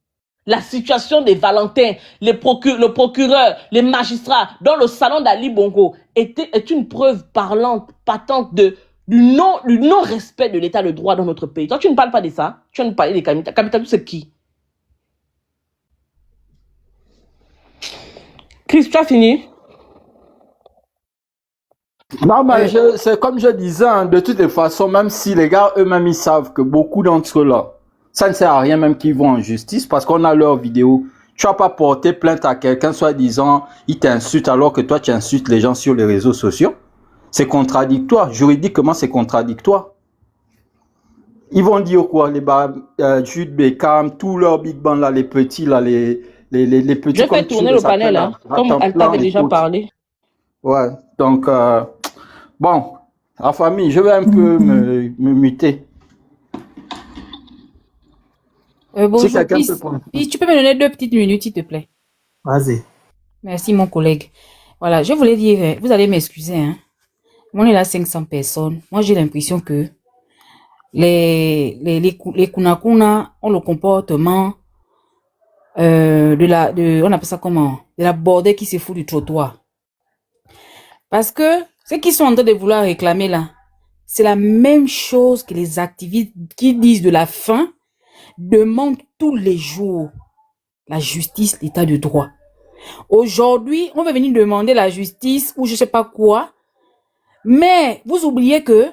La situation des Valentins, le procureur, les magistrats dans le salon d'Ali Bongo est une preuve parlante, patente du non-respect de l'état de droit dans notre pays. Toi, tu ne parles pas de ça. Tu viens de parler de Kamitatou. Kamitatou, c'est qui? Chris, tu as fini? Non, mais c'est comme je disais, hein, de toutes les façons, même si les gars eux-mêmes ils savent que beaucoup d'entre eux là, ça ne sert à rien même qu'ils vont en justice parce qu'on a leurs vidéos. Tu vas pas porter plainte à quelqu'un soi-disant, il t'insulte alors que toi tu insultes les gens sur les réseaux sociaux. C'est contradictoire. Juridiquement, c'est contradictoire. Ils vont dire quoi? Les Jude Beckham, tous leurs big bands là, les petits là, les petits. Je fais tourner le panel là, comme elle t'avait déjà parlé. Ouais, donc bon, la famille, je vais un peu me muter. Bonjour, si tu peux me donner 2 petites minutes, s'il te plaît. Vas-y. Merci, mon collègue. Voilà, je voulais dire, vous allez m'excuser, hein. On est là 500 personnes. Moi, j'ai l'impression que les Kunakuna ont le comportement on appelle ça comment? De la bordée qui se fout du trottoir. Parce que ceux qui sont en train de vouloir réclamer là, c'est la même chose que les activistes qui disent de la faim demandent tous les jours la justice, l'état de droit. Aujourd'hui, on veut venir demander la justice ou je sais pas quoi. Mais vous oubliez que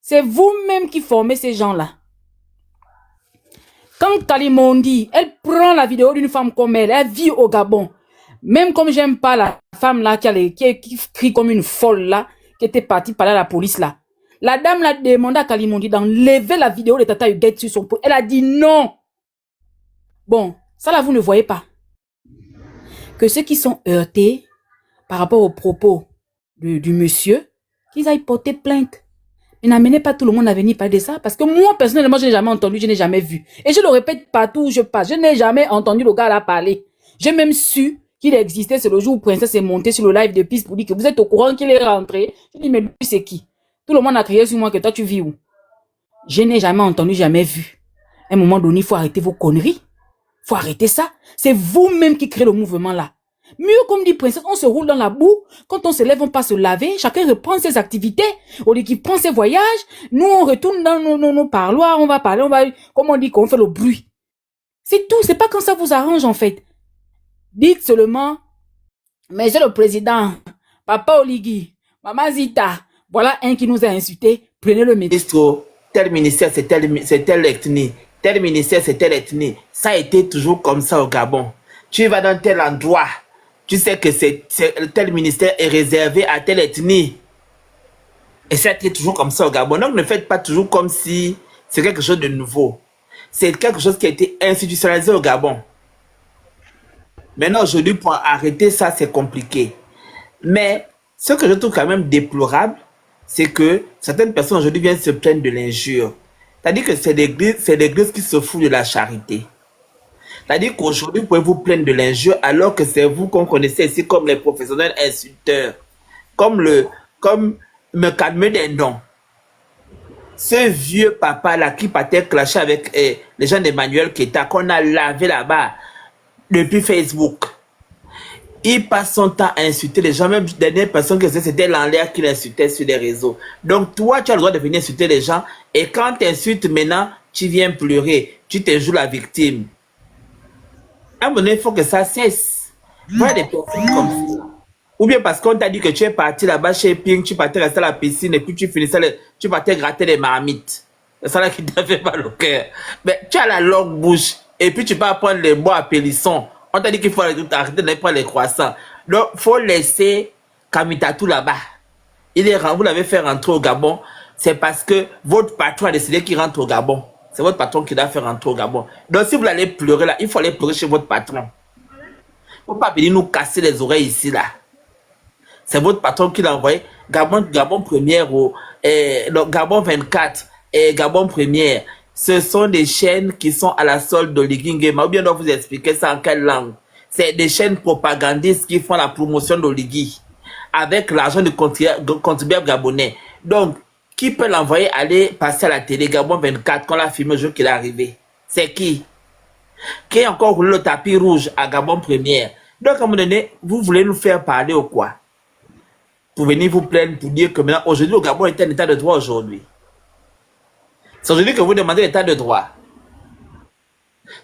c'est vous-même qui formez ces gens-là. Quand Kalimondi, elle prend la vidéo d'une femme comme elle vit au Gabon. Même comme j'aime pas la femme là qui crie comme une folle là, qui était partie parler à la police là. La dame l'a demandé à Kalimondi d'enlever la vidéo de Tata Huguette sur son pot. Elle a dit non. Bon, ça là vous ne voyez pas. Que ceux qui sont heurtés par rapport aux propos du monsieur, qu'ils aillent porter plainte. Mais n'amenez pas tout le monde à venir parler de ça. Parce que moi, personnellement, je n'ai jamais entendu, je n'ai jamais vu. Et je le répète partout où je passe. Je n'ai jamais entendu le gars là parler. J'ai même su qu'il existait, c'est le jour où Princesse est montée sur le live de piste pour dire que vous êtes au courant qu'il est rentré. Je dis, mais lui, c'est qui? Tout le monde a crié sur moi que toi, tu vis où? Je n'ai jamais entendu, jamais vu. À un moment donné, il faut arrêter vos conneries. Il faut arrêter ça. C'est vous-même qui créez le mouvement là. Mieux, comme dit Princesse, on se roule dans la boue. Quand on se lève, on passe se laver. Chacun reprend ses activités. Au lieu qu'il prend ses voyages. Nous, on retourne dans nos parloirs. On va parler, comme on dit, qu'on fait le bruit. C'est tout. C'est pas quand ça vous arrange, en fait. Dites seulement, Monsieur le Président, Papa Oligui, Maman Zita, voilà un qui nous a insultés. Prenez le ministre, tel ministère, c'est telle ethnie. Tel ministère, c'est telle ethnie. Ça a été toujours comme ça au Gabon. Tu vas dans tel endroit. Tu sais que tel ministère est réservé à telle ethnie. Et ça a été toujours comme ça au Gabon. Donc ne faites pas toujours comme si c'est quelque chose de nouveau. C'est quelque chose qui a été institutionnalisé au Gabon. Maintenant, aujourd'hui, pour arrêter ça, c'est compliqué. Mais ce que je trouve quand même déplorable, c'est que certaines personnes aujourd'hui viennent se plaindre de l'injure. C'est-à-dire que c'est l'église qui se fout de la charité. C'est-à-dire qu'aujourd'hui, vous pouvez vous plaindre de l'injure alors que c'est vous qu'on connaissait ici comme les professionnels insulteurs. Comme me calmer des noms. Ce vieux papa-là qui partait clasher avec les gens d'Emmanuel Keta qu'on a lavé là-bas depuis Facebook. Il passe son temps à insulter les gens, même dernière personne que c'était l'enlaire qui l'insultait sur les réseaux. Donc toi, tu as le droit de venir insulter les gens et quand tu insultes maintenant, tu viens pleurer. Tu te joues la victime. À un moment donné, il faut que ça cesse. Voilà des personnes comme ça. Ou bien parce qu'on t'a dit que tu es parti là-bas chez Ping, tu partais rester à la piscine et puis tu partais gratter les marmites. C'est ça là qui t'a fait mal au cœur. Mais tu as la longue bouche et puis tu vas prendre les bois à pélisson. On t'a dit qu'il faut arrêter de prendre les croissants. Donc, il faut laisser Kamitatou là-bas. Vous l'avez fait rentrer au Gabon. C'est parce que votre patron a décidé qu'il rentre au Gabon. C'est votre patron qui doit faire rentrer au Gabon. Donc, si vous allez pleurer là, il faut aller pleurer chez votre patron. Il ne faut pas venir nous casser les oreilles ici là. C'est votre patron qui l'a envoyé. Gabon Première, Gabon 24 et Gabon Première. Ce sont des chaînes qui sont à la solde d'Oligui Nguema. Ou bien on va vous expliquer ça en quelle langue. C'est des chaînes propagandistes qui font la promotion d'Oligui avec l'argent du contribuable gabonais. Donc, qui peut l'envoyer aller passer à la télé Gabon 24 quand on l'a filmé le jour qu'il est arrivé? C'est qui? Qui a encore roulé le tapis rouge à Gabon Première? Donc, à un moment donné, vous voulez nous faire parler ou quoi? Pour venir vous plaindre, pour dire que maintenant, aujourd'hui, le Gabon est un état de droit aujourd'hui. C'est aujourd'hui que vous demandez l'état de droit.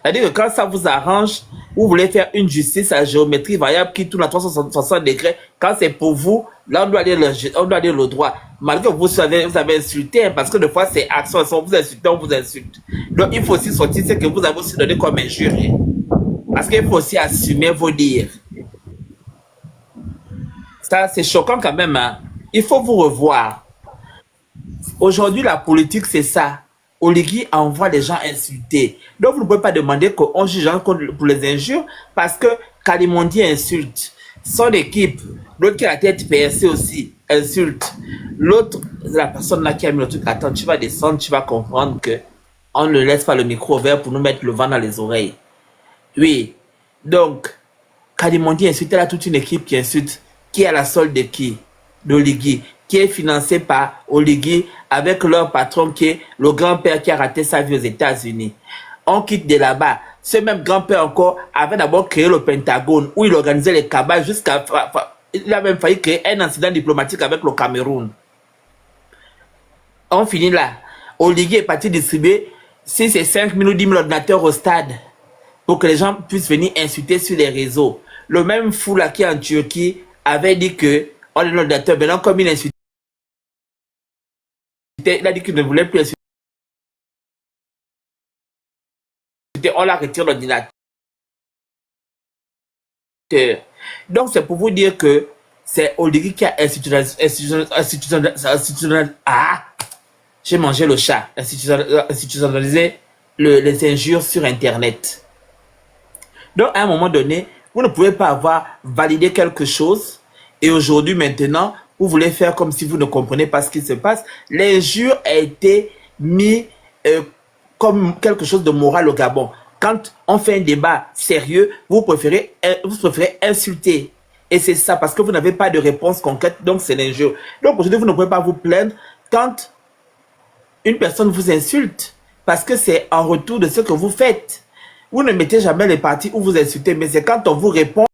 C'est-à-dire que quand ça vous arrange, vous voulez faire une justice à géométrie variable qui tourne à 360 degrés, quand c'est pour vous, là on doit dire le droit. Malgré que vous avez insulté, hein, parce que des fois c'est action, on vous insulte, on vous insulte. Donc il faut aussi sortir ce que vous avez aussi donné comme injure. Parce qu'il faut aussi assumer vos dires. Ça c'est choquant quand même. Hein. Il faut vous revoir. Aujourd'hui la politique c'est ça. Oligui envoie les gens insulter. Donc vous ne pouvez pas demander qu'on juge les gens pour les injures parce que Kalimondi insulte. Son équipe, l'autre qui a la tête percée aussi, insulte. L'autre, la personne là qui a mis le truc, attends, tu vas descendre, tu vas comprendre que on ne laisse pas le micro ouvert pour nous mettre le vent dans les oreilles. Oui. Donc, Kalimondi insulte, elle a toute une équipe qui insulte. Qui est à la solde de qui? D'Oligui. Qui est financé par Oligui avec leur patron qui est le grand-père qui a raté sa vie aux États-Unis. On quitte de là-bas. Ce même grand-père encore avait d'abord créé le Pentagone où il organisait les cabales jusqu'à... Il a même failli créer un incident diplomatique avec le Cameroun. On finit là. Oligui est parti distribuer 6 et 5 000 ou 10 000 ordinateurs au stade pour que les gens puissent venir insulter sur les réseaux. le même fou là qui est en Turquie avait dit que, oh le ordinateur, maintenant comme il insultait, il a dit qu'il ne voulait plus insulter, on l'a retiré l'ordinateur. Donc c'est pour vous dire que c'est Oligui qui a j'ai mangé le chat, institutionnalisé les injures sur Internet. Donc à un moment donné, vous ne pouvez pas avoir validé quelque chose et aujourd'hui maintenant, vous voulez faire comme si vous ne comprenez pas ce qui se passe. L'injure a été mis comme quelque chose de moral au Gabon. Quand on fait un débat sérieux, vous préférez insulter. Et c'est ça, parce que vous n'avez pas de réponse concrète, donc c'est l'injure. Donc aujourd'hui, vous ne pouvez pas vous plaindre quand une personne vous insulte, parce que c'est en retour de ce que vous faites. Vous ne mettez jamais les parties où vous insultez, mais c'est quand on vous répond